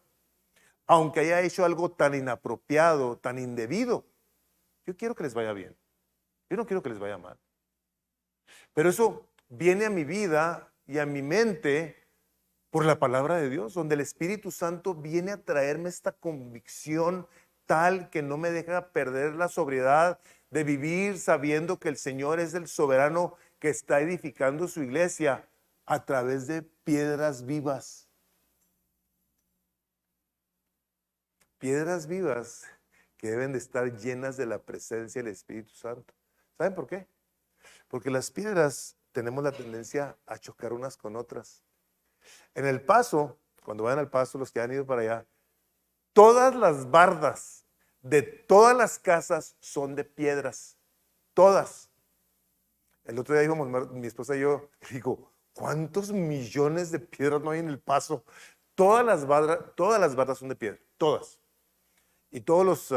Aunque haya hecho algo tan inapropiado, tan indebido, yo quiero que les vaya bien. Yo no quiero que les vaya mal. Pero eso viene a mi vida y a mi mente por la palabra de Dios, donde el Espíritu Santo viene a traerme esta convicción tal que no me deja perder la sobriedad de vivir sabiendo que el Señor es el soberano que está edificando su iglesia a través de piedras vivas. Piedras vivas que deben de estar llenas de la presencia del Espíritu Santo. ¿Saben por qué? Porque las piedras tenemos la tendencia a chocar unas con otras. En El Paso, cuando vayan al Paso, los que han ido para allá, todas las bardas de todas las casas son de piedras. Todas. El otro día íbamos, mi esposa y yo, digo, ¿cuántos millones de piedras no hay en El Paso? Todas las bardas son de piedra, todas. Y todos los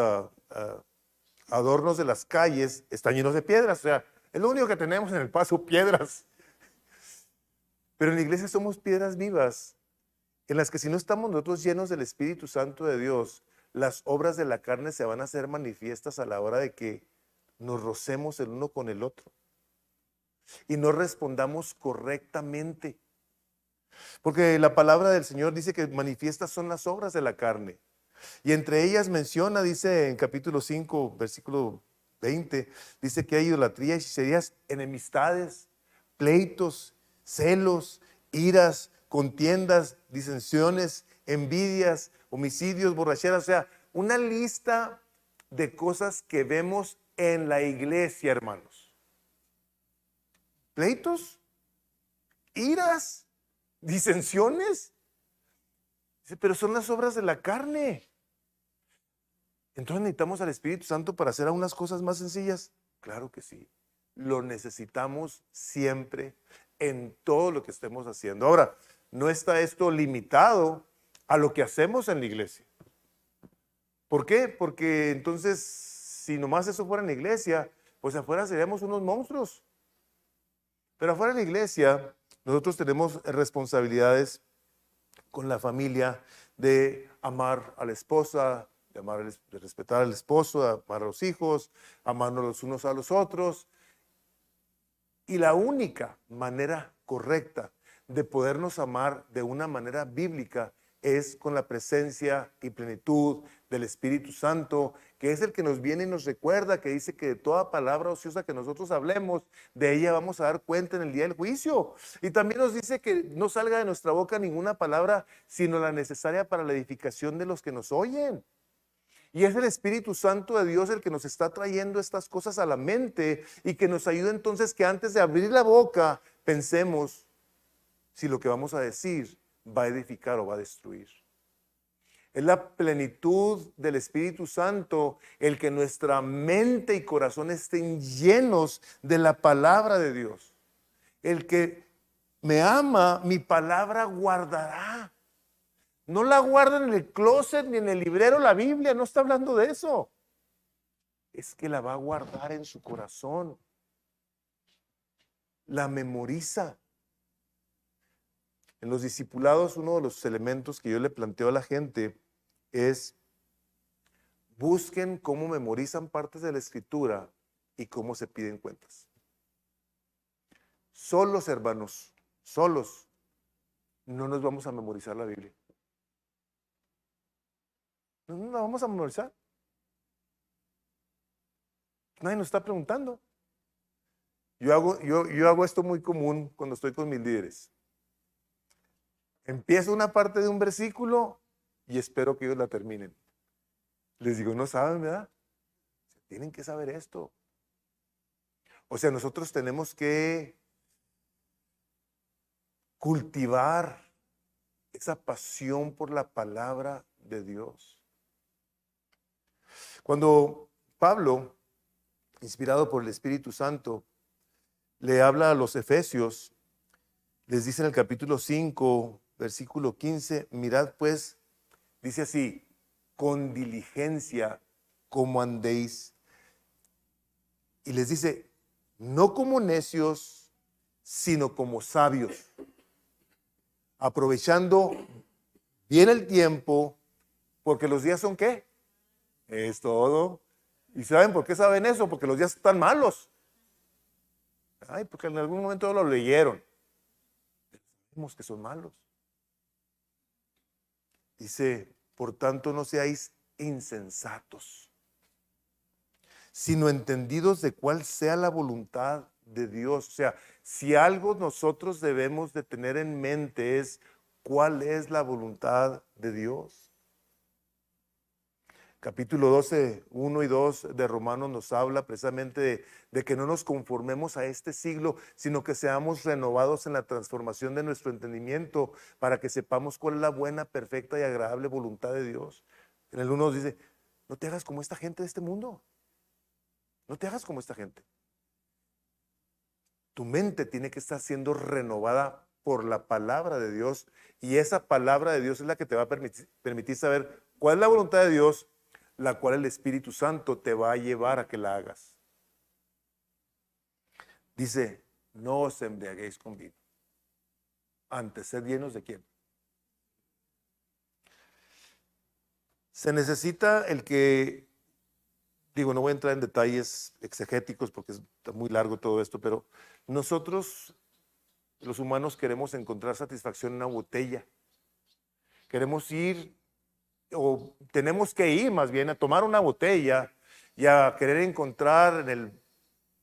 adornos de las calles están llenos de piedras. O sea, es lo único que tenemos en El Paso, piedras. Pero en la iglesia somos piedras vivas, en las que si no estamos nosotros llenos del Espíritu Santo de Dios, las obras de la carne se van a hacer manifiestas a la hora de que nos rocemos el uno con el otro y no respondamos correctamente. Porque la palabra del Señor dice que manifiestas son las obras de la carne. Y entre ellas menciona, dice en capítulo 5, versículo 20, dice que hay idolatría, hechicerías, enemistades, pleitos, celos, iras, contiendas, disensiones, envidias, homicidios, borracheras, o sea, una lista de cosas que vemos en la iglesia, hermanos. Pleitos, iras, disensiones, pero son las obras de la carne. Entonces necesitamos al Espíritu Santo para hacer algunas cosas más sencillas. Claro que sí. Lo necesitamos siempre en todo lo que estemos haciendo. Ahora, no está esto limitado a lo que hacemos en la iglesia. ¿Por qué? Porque entonces, si nomás eso fuera en la iglesia, pues afuera seríamos unos monstruos. Pero afuera de la iglesia, nosotros tenemos responsabilidades con la familia de amar a la esposa, de respetar al esposo, de amar a los hijos, amarnos los unos a los otros. Y la única manera correcta de podernos amar de una manera bíblica es con la presencia y plenitud del Espíritu Santo, que es el que nos viene y nos recuerda, que dice que de toda palabra ociosa que nosotros hablemos, de ella vamos a dar cuenta en el día del juicio. Y también nos dice que no salga de nuestra boca ninguna palabra, sino la necesaria para la edificación de los que nos oyen. Y es el Espíritu Santo de Dios el que nos está trayendo estas cosas a la mente y que nos ayuda entonces que antes de abrir la boca pensemos si lo que vamos a decir va a edificar o va a destruir. Es la plenitud del Espíritu Santo el que nuestra mente y corazón estén llenos de la palabra de Dios. El que me ama, mi palabra guardará. No la guarda en el closet ni en el librero la Biblia, no está hablando de eso. Es que la va a guardar en su corazón. La memoriza. En los discipulados, uno de los elementos que yo le planteo a la gente es: busquen cómo memorizan partes de la Escritura y cómo se piden cuentas. Solos, hermanos, solos, no nos vamos a memorizar la Biblia. No la vamos a memorizar. Nadie nos está preguntando. Yo hago esto muy común cuando estoy con mis líderes. Empiezo una parte de un versículo y espero que ellos la terminen. Les digo, no saben, ¿verdad? Tienen que saber esto. O sea, nosotros tenemos que cultivar esa pasión por la palabra de Dios. Cuando Pablo, inspirado por el Espíritu Santo, le habla a los efesios, les dice en el capítulo 5, versículo 15, mirad pues, dice así, con diligencia como andéis. Y les dice, no como necios, sino como sabios, aprovechando bien el tiempo, porque los días son ¿qué? Es todo. ¿Y saben por qué saben eso? Porque los días están malos. Ay, porque en algún momento lo leyeron. Sabemos que son malos. Dice, por tanto no seáis insensatos, sino entendidos de cuál sea la voluntad de Dios. O sea, si algo nosotros debemos de tener en mente es cuál es la voluntad de Dios. Capítulo 12, 1 y 2 de Romanos nos habla precisamente de que no nos conformemos a este siglo, sino que seamos renovados en la transformación de nuestro entendimiento para que sepamos cuál es la buena, perfecta y agradable voluntad de Dios. En el 1 nos dice, no te hagas como esta gente de este mundo. No te hagas como esta gente. Tu mente tiene que estar siendo renovada por la palabra de Dios y esa palabra de Dios es la que te va a permitir saber cuál es la voluntad de Dios, la cual el Espíritu Santo te va a llevar a que la hagas. Dice, no os embriaguéis con vino. Antes, sed llenos ¿de quién? Se necesita el que, digo, no voy a entrar en detalles exegéticos porque está muy largo todo esto, pero nosotros, los humanos, queremos encontrar satisfacción en una botella. Queremos ir, o tenemos que ir más bien a tomar una botella y a querer encontrar en el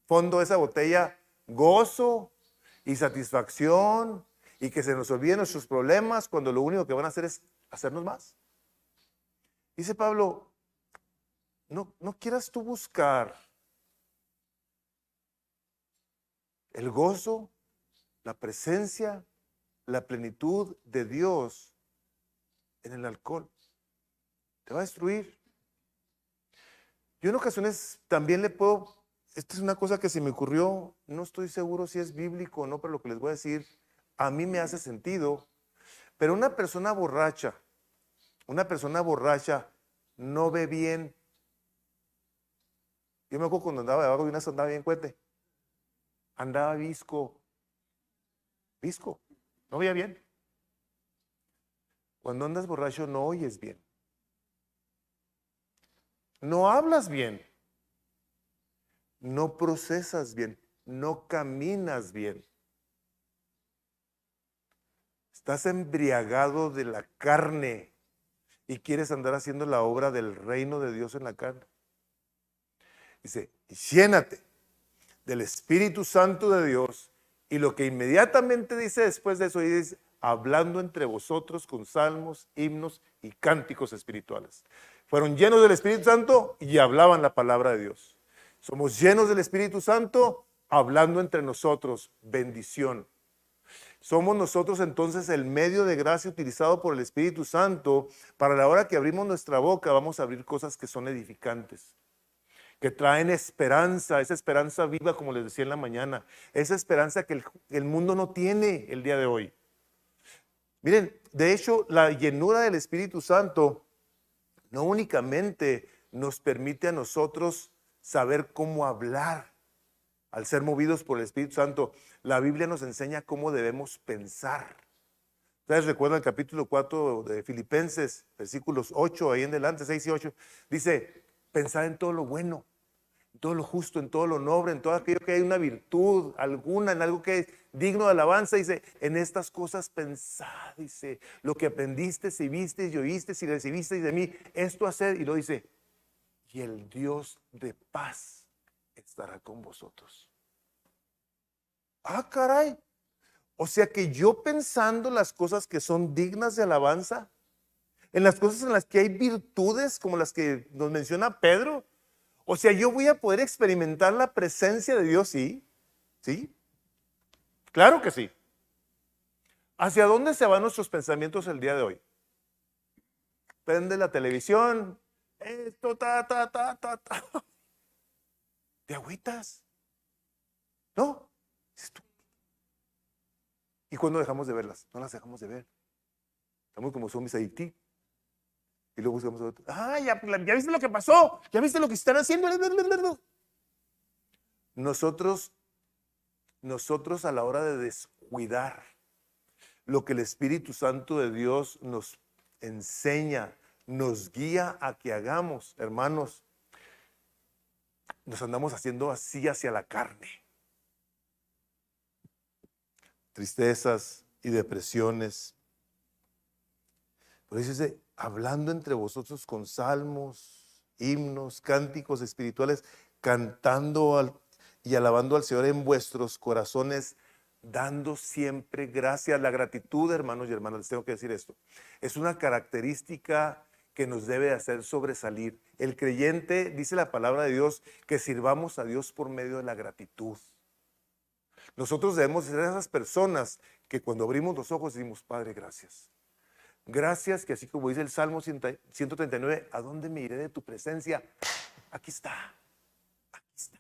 fondo de esa botella gozo y satisfacción y que se nos olviden nuestros problemas cuando lo único que van a hacer es hacernos más. Dice Pablo, no quieras tú buscar el gozo, la presencia, la plenitud de Dios en el alcohol. Te va a destruir. Yo en ocasiones también le puedo, esta es una cosa que se me ocurrió, no estoy seguro si es bíblico o no, pero lo que les voy a decir, a mí me hace sentido, pero una persona borracha no ve bien. Yo me acuerdo cuando andaba debajo de una andaba bien cuete, andaba visco, no veía bien. Cuando andas borracho no oyes bien. No hablas bien, no procesas bien, no caminas bien. Estás embriagado de la carne y quieres andar haciendo la obra del reino de Dios en la carne. Dice, llénate del Espíritu Santo de Dios. Y lo que inmediatamente dice después de eso es, hablando entre vosotros con salmos, himnos y cánticos espirituales. Fueron llenos del Espíritu Santo y hablaban la palabra de Dios. Somos llenos del Espíritu Santo, hablando entre nosotros, bendición. Somos nosotros entonces el medio de gracia utilizado por el Espíritu Santo para la hora que abrimos nuestra boca, vamos a abrir cosas que son edificantes, que traen esperanza, esa esperanza viva, como les decía en la mañana, esa esperanza que el mundo no tiene el día de hoy. Miren, de hecho, la llenura del Espíritu Santo no únicamente nos permite a nosotros saber cómo hablar. Al ser movidos por el Espíritu Santo, la Biblia nos enseña cómo debemos pensar. Ustedes recuerdan el capítulo 4 de Filipenses, versículos 8, ahí en adelante, 6 y 8, dice, pensad en todo lo bueno, en todo lo justo, en todo lo noble, en todo aquello que hay una virtud alguna, en algo que es digno de alabanza. Dice, en estas cosas pensad, dice, lo que aprendiste, y viste y oíste y recibiste de mí, esto haced. Y lo dice, y el Dios de paz estará con vosotros. Ah, caray. O sea que yo pensando las cosas que son dignas de alabanza, en las cosas en las que hay virtudes como las que nos menciona Pedro, o sea, yo voy a poder experimentar la presencia de Dios, sí, sí, claro que sí. ¿Hacia dónde se van nuestros pensamientos el día de hoy? Prende la televisión, esto, ta. ¿Te agüitas? ¿No? ¿Y cuándo dejamos de verlas? No las dejamos de ver. Estamos como zombies ahí. Y luego buscamos otro. Ah, ya viste lo que pasó. Ya viste lo que están haciendo. Nosotros a la hora de descuidar lo que el Espíritu Santo de Dios nos enseña, nos guía a que hagamos, hermanos, nos andamos haciendo así hacia la carne. Tristezas y depresiones. Por eso dice, hablando entre vosotros con salmos, himnos, cánticos espirituales, cantando y alabando al Señor en vuestros corazones, dando siempre gracias. La gratitud, hermanos y hermanas, les tengo que decir esto, es una característica que nos debe hacer sobresalir. El creyente, dice la palabra de Dios, que sirvamos a Dios por medio de la gratitud. Nosotros debemos ser esas personas que cuando abrimos los ojos decimos, Padre, gracias. Gracias, que así como dice el Salmo 139, ¿a dónde me iré de tu presencia? Aquí está, aquí está.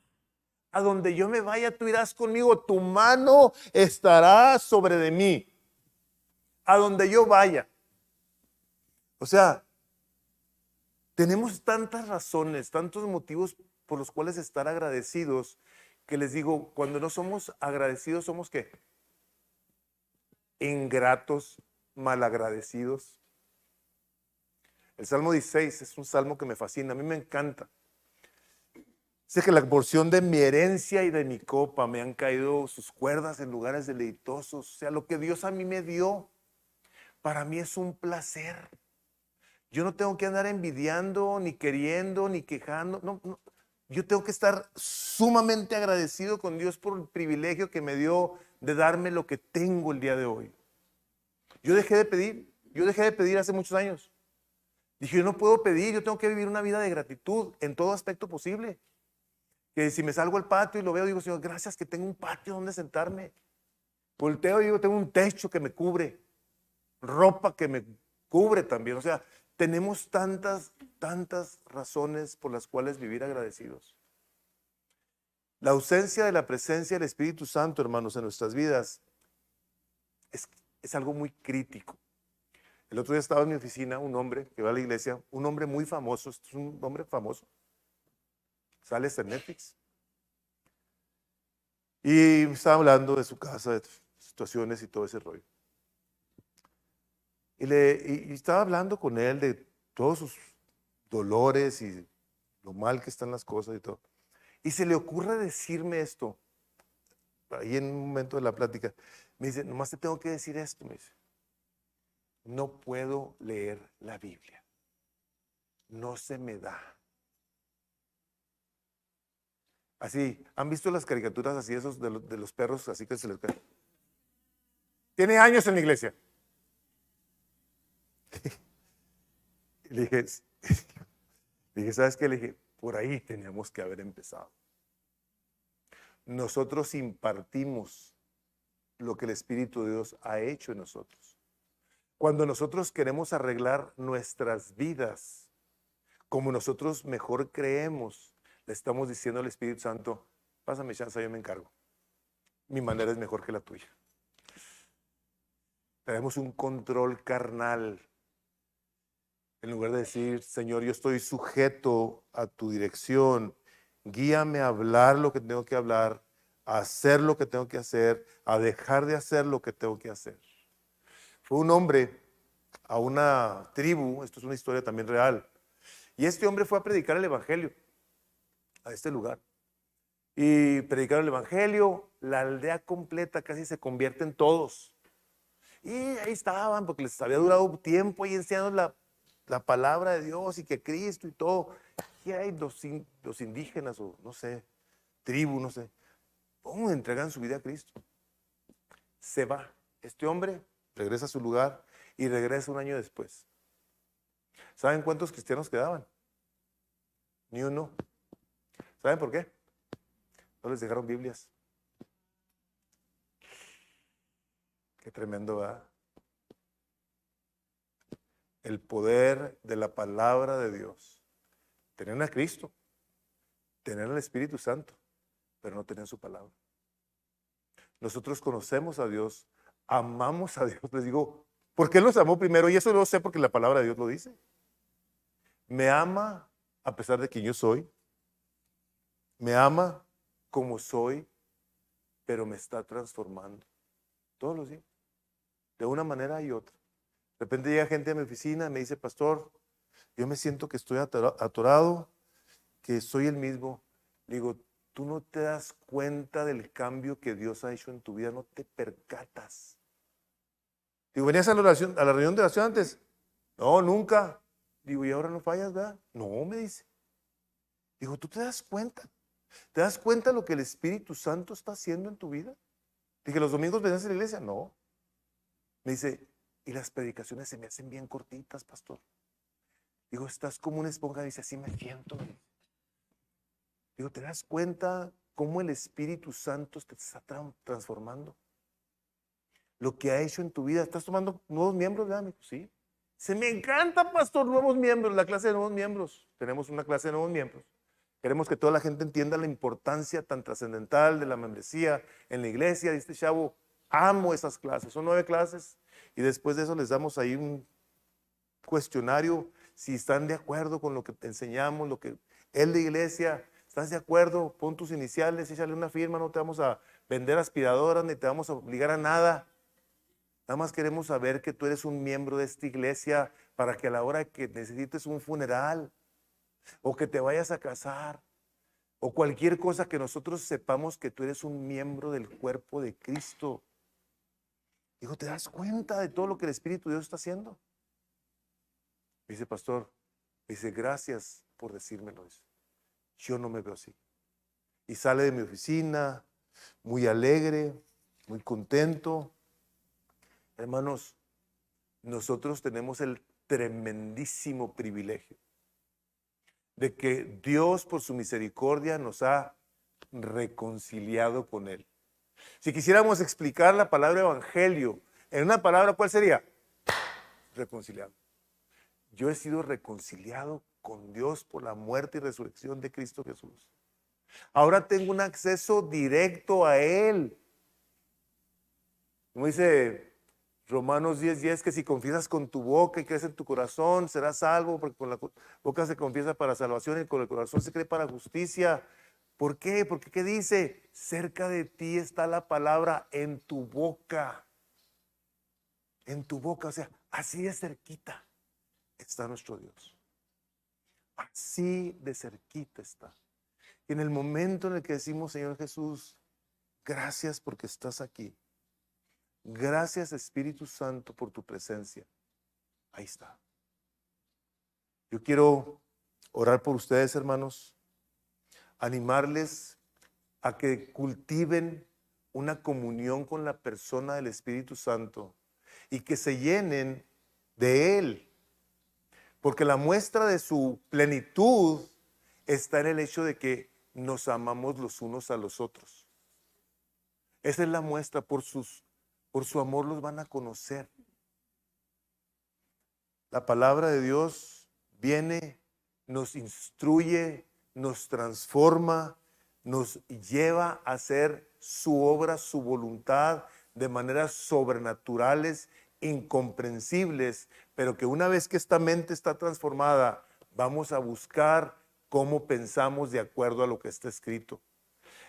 A donde yo me vaya, tú irás conmigo, tu mano estará sobre de mí. A donde yo vaya. O sea, tenemos tantas razones, tantos motivos por los cuales estar agradecidos, que les digo, cuando no somos agradecidos, ¿somos qué? Ingratos, malagradecidos. El Salmo 16 es un salmo que me fascina, a mí me encanta. Dice que la porción de mi herencia y de mi copa me han caído sus cuerdas en lugares deleitosos. O sea, lo que Dios a mí me dio, para mí es un placer. Yo no tengo que andar envidiando, ni queriendo, ni quejando. No. Yo tengo que estar sumamente agradecido con Dios por el privilegio que me dio de darme lo que tengo el día de hoy. Yo dejé de pedir hace muchos años. Dije, yo no puedo pedir, yo tengo que vivir una vida de gratitud en todo aspecto posible. Que si me salgo al patio y lo veo, digo, Señor, gracias que tengo un patio donde sentarme. Volteo y digo, tengo un techo que me cubre, ropa que me cubre también. O sea, tenemos tantas razones por las cuales vivir agradecidos. La ausencia de la presencia del Espíritu Santo, hermanos, en nuestras vidas es algo muy crítico. El otro día estaba en mi oficina un hombre que va a la iglesia, un hombre muy famoso, es un hombre famoso, sale en Netflix. Y estaba hablando de su casa, de situaciones y todo ese rollo. Y estaba hablando con él de todos sus dolores y lo mal que están las cosas y todo. Y se le ocurre decirme esto, ahí en un momento de la plática. Me dice, nomás te tengo que decir esto, me dice. no puedo leer la Biblia. No se me da. Así, ¿han visto las caricaturas así, esos de los perros, así que se les cae? Tiene años en la iglesia. Le dije, ¿sabes qué? Le dije, por ahí teníamos que haber empezado. Nosotros impartimos lo que el Espíritu de Dios ha hecho en nosotros. Cuando nosotros queremos arreglar nuestras vidas como nosotros mejor creemos, le estamos diciendo al Espíritu Santo, pásame chance, yo me encargo. Mi manera es mejor que la tuya. Tenemos un control carnal. En lugar de decir, Señor, yo estoy sujeto a tu dirección, guíame a hablar lo que tengo que hablar, a hacer lo que tengo que hacer, a dejar de hacer lo que tengo que hacer. Fue un hombre a una tribu, esto es una historia también real, y este hombre fue a predicar el evangelio a este lugar. Y predicaron el evangelio, la aldea completa casi se convierte en todos. Y ahí estaban, porque les había durado tiempo ahí enseñando la palabra de Dios y que Cristo y todo. Y hay los indígenas o no sé, tribu, no sé, ¿cómo entregan su vida a Cristo? Se va. Este hombre regresa a su lugar y regresa un año después. ¿Saben cuántos cristianos quedaban? Ni uno. ¿Saben por qué? No les dejaron Biblias. Qué tremendo, ¿verdad? El poder de la palabra de Dios. Tenían a Cristo, tenían al Espíritu Santo, pero no tenían su palabra. Nosotros conocemos a Dios, amamos a Dios. Les digo, ¿por qué Él nos amó primero? Y eso lo sé porque la palabra de Dios lo dice. Me ama a pesar de quien yo soy. Me ama como soy, pero me está transformando todos los días, de una manera y otra. De repente llega gente a mi oficina y me dice, pastor, yo me siento que estoy atorado, que soy el mismo. Le digo, tú no te das cuenta del cambio que Dios ha hecho en tu vida, no te percatas. Digo, ¿venías a la reunión de oración antes? No, nunca. Digo, ¿y ahora no fallas, verdad? No, me dice. Digo, ¿tú te das cuenta? ¿Te das cuenta lo que el Espíritu Santo está haciendo en tu vida? Dije, ¿los domingos venías a la iglesia? No. Me dice, y las predicaciones se me hacen bien cortitas, pastor. Digo, estás como una esponja. Dice, así me siento. Digo, ¿te das cuenta cómo el Espíritu Santo te está transformando? Lo que ha hecho en tu vida. ¿Estás tomando nuevos miembros, verdad, amigo? Sí. Se me encanta, pastor, nuevos miembros, la clase de nuevos miembros. Tenemos una clase de nuevos miembros. Queremos que toda la gente entienda la importancia tan trascendental de la membresía en la iglesia. Dice chavo, amo esas clases. Son 9 clases y después de eso les damos ahí un cuestionario si están de acuerdo con lo que te enseñamos, lo que es la iglesia. ¿Estás de acuerdo? Pon tus iniciales, échale una firma, no te vamos a vender aspiradoras ni te vamos a obligar a nada. Nada más queremos saber que tú eres un miembro de esta iglesia para que a la hora que necesites un funeral o que te vayas a casar o cualquier cosa que nosotros sepamos que tú eres un miembro del cuerpo de Cristo. Digo, ¿te das cuenta de todo lo que el Espíritu de Dios está haciendo? Dice, pastor, dice, gracias por decírmelo. Dice, yo no me veo así. Y sale de mi oficina muy alegre, muy contento. Hermanos, nosotros tenemos el tremendísimo privilegio de que Dios por su misericordia nos ha reconciliado con Él. Si quisiéramos explicar la palabra evangelio en una palabra, ¿cuál sería? Reconciliado. Yo he sido reconciliado con Dios por la muerte y resurrección de Cristo Jesús. Ahora tengo un acceso directo a Él. Como dice Romanos 10:10, que si confiesas con tu boca y crees en tu corazón, serás salvo, porque con la boca se confiesa para salvación y con el corazón se cree para justicia. ¿Por qué? Porque ¿qué dice? Cerca de ti está la palabra, en tu boca. En tu boca, o sea, así de cerquita está nuestro Dios. Así de cerquita está. Y en el momento en el que decimos, Señor Jesús, gracias porque estás aquí. Gracias, Espíritu Santo, por tu presencia. Ahí está. Yo quiero orar por ustedes, hermanos, animarles a que cultiven una comunión con la persona del Espíritu Santo y que se llenen de Él, porque la muestra de su plenitud está en el hecho de que nos amamos los unos a los otros. Esa es la muestra, por su amor los van a conocer. La palabra de Dios viene, nos instruye, nos transforma, nos lleva a hacer su obra, su voluntad de maneras sobrenaturales, incomprensibles, pero que una vez que esta mente está transformada, vamos a buscar cómo pensamos de acuerdo a lo que está escrito.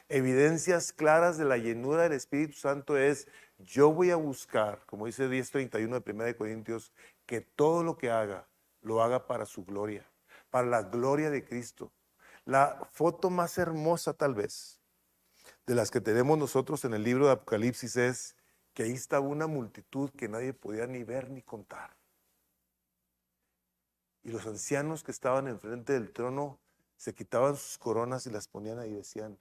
Evidencias claras de la llenura del Espíritu Santo es, yo voy a buscar, como dice 10:31 de 1 Corintios, que todo lo que haga, lo haga para su gloria, para la gloria de Cristo. La foto más hermosa tal vez de las que tenemos nosotros en el libro de Apocalipsis es que ahí estaba una multitud que nadie podía ni ver ni contar. Y los ancianos que estaban enfrente del trono se quitaban sus coronas y las ponían ahí y decían,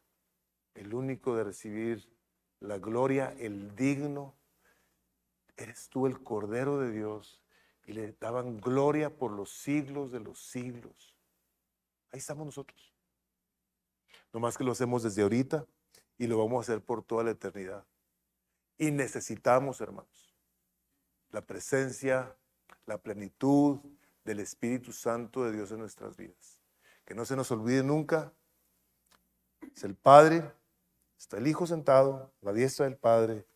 el único de recibir la gloria, el digno, eres tú, el Cordero de Dios. Y le daban gloria por los siglos de los siglos. Ahí estamos nosotros. No más que lo hacemos desde ahorita y lo vamos a hacer por toda la eternidad. Y necesitamos, hermanos, la presencia, la plenitud del Espíritu Santo de Dios en nuestras vidas. Que no se nos olvide nunca, es el Padre, está el Hijo sentado, a la diestra del Padre,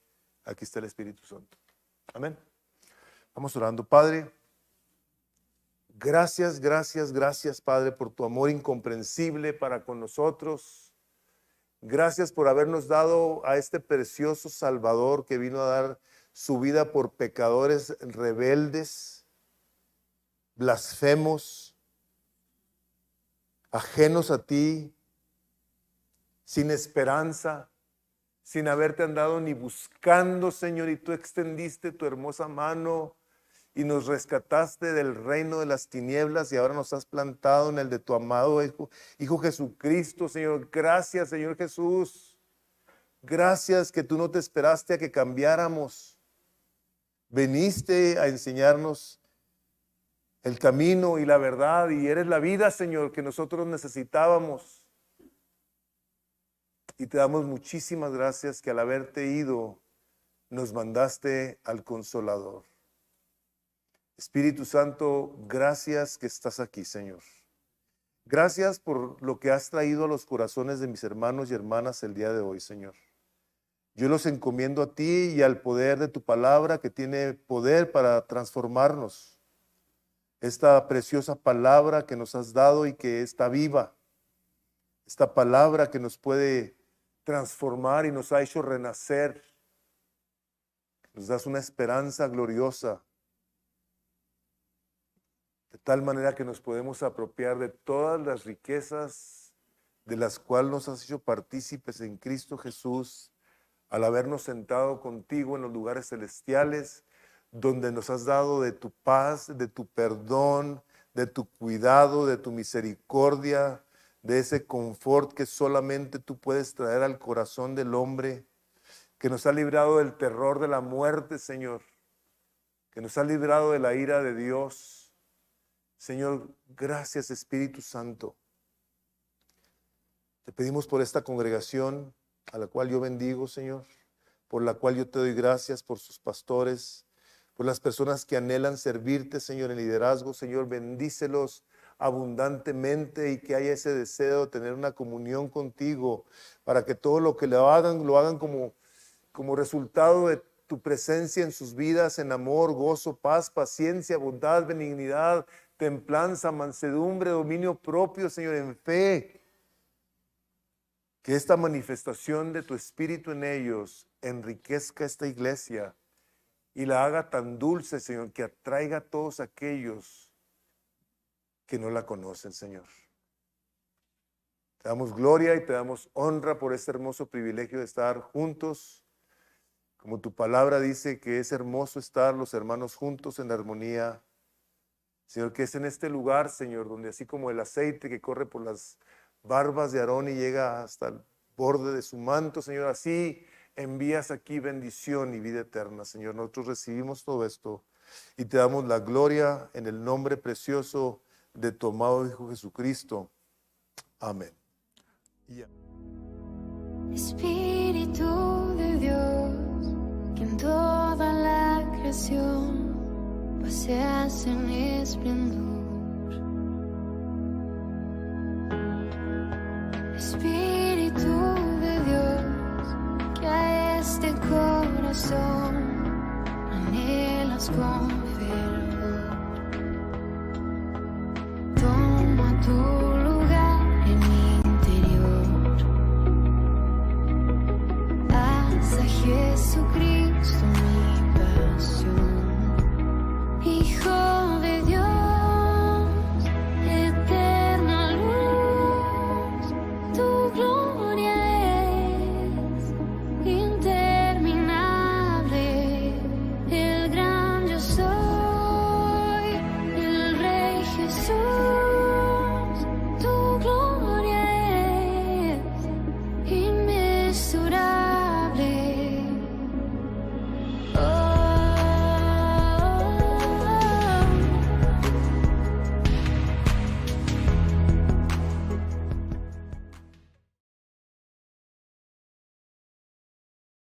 aquí está el Espíritu Santo. Amén. Vamos orando. Padre, gracias, gracias, gracias, Padre, por tu amor incomprensible para con nosotros. Gracias por habernos dado a este precioso Salvador que vino a dar su vida por pecadores rebeldes, blasfemos, ajenos a ti, sin esperanza, sin haberte andado ni buscando, Señor, y tú extendiste tu hermosa mano y nos rescataste del reino de las tinieblas y ahora nos has plantado en el de tu amado Hijo Jesucristo, Señor. Gracias, Señor Jesús. Gracias que tú no te esperaste a que cambiáramos. Veniste a enseñarnos el camino y la verdad y eres la vida, Señor, que nosotros necesitábamos. Y te damos muchísimas gracias que al haberte ido nos mandaste al Consolador. Espíritu Santo, gracias que estás aquí, Señor. Gracias por lo que has traído a los corazones de mis hermanos y hermanas el día de hoy, Señor. Yo los encomiendo a ti y al poder de tu palabra que tiene poder para transformarnos. Esta preciosa palabra que nos has dado y que está viva. Esta palabra que nos puede transformar y nos ha hecho renacer. Nos das una esperanza gloriosa. De tal manera que nos podemos apropiar de todas las riquezas de las cuales nos has hecho partícipes en Cristo Jesús, al habernos sentado contigo en los lugares celestiales, donde nos has dado de tu paz, de tu perdón, de tu cuidado, de tu misericordia, de ese confort que solamente tú puedes traer al corazón del hombre, que nos ha librado del terror de la muerte, Señor, que nos ha librado de la ira de Dios. Señor, gracias, Espíritu Santo. Te pedimos por esta congregación a la cual yo bendigo, Señor, por la cual yo te doy gracias, por sus pastores, por las personas que anhelan servirte, Señor, en liderazgo. Señor, bendícelos abundantemente y que haya ese deseo de tener una comunión contigo para que todo lo que lo hagan como resultado de tu presencia en sus vidas, en amor, gozo, paz, paciencia, bondad, benignidad, templanza, mansedumbre, dominio propio, Señor, en fe. Que esta manifestación de tu Espíritu en ellos enriquezca esta iglesia y la haga tan dulce, Señor, que atraiga a todos aquellos que no la conocen, Señor. Te damos gloria y te damos honra por este hermoso privilegio de estar juntos. Como tu palabra dice que es hermoso estar los hermanos juntos en armonía Señor, que es en este lugar, Señor, donde así como el aceite que corre por las barbas de Aarón y llega hasta el borde de su manto, Señor, así envías aquí bendición y vida eterna, Señor. Nosotros recibimos todo esto y te damos la gloria en el nombre precioso de tu amado Hijo Jesucristo. Amén. Espíritu de Dios, que en toda la creación paseas en esplendor. Espíritu de Dios, que a este corazón anhelas con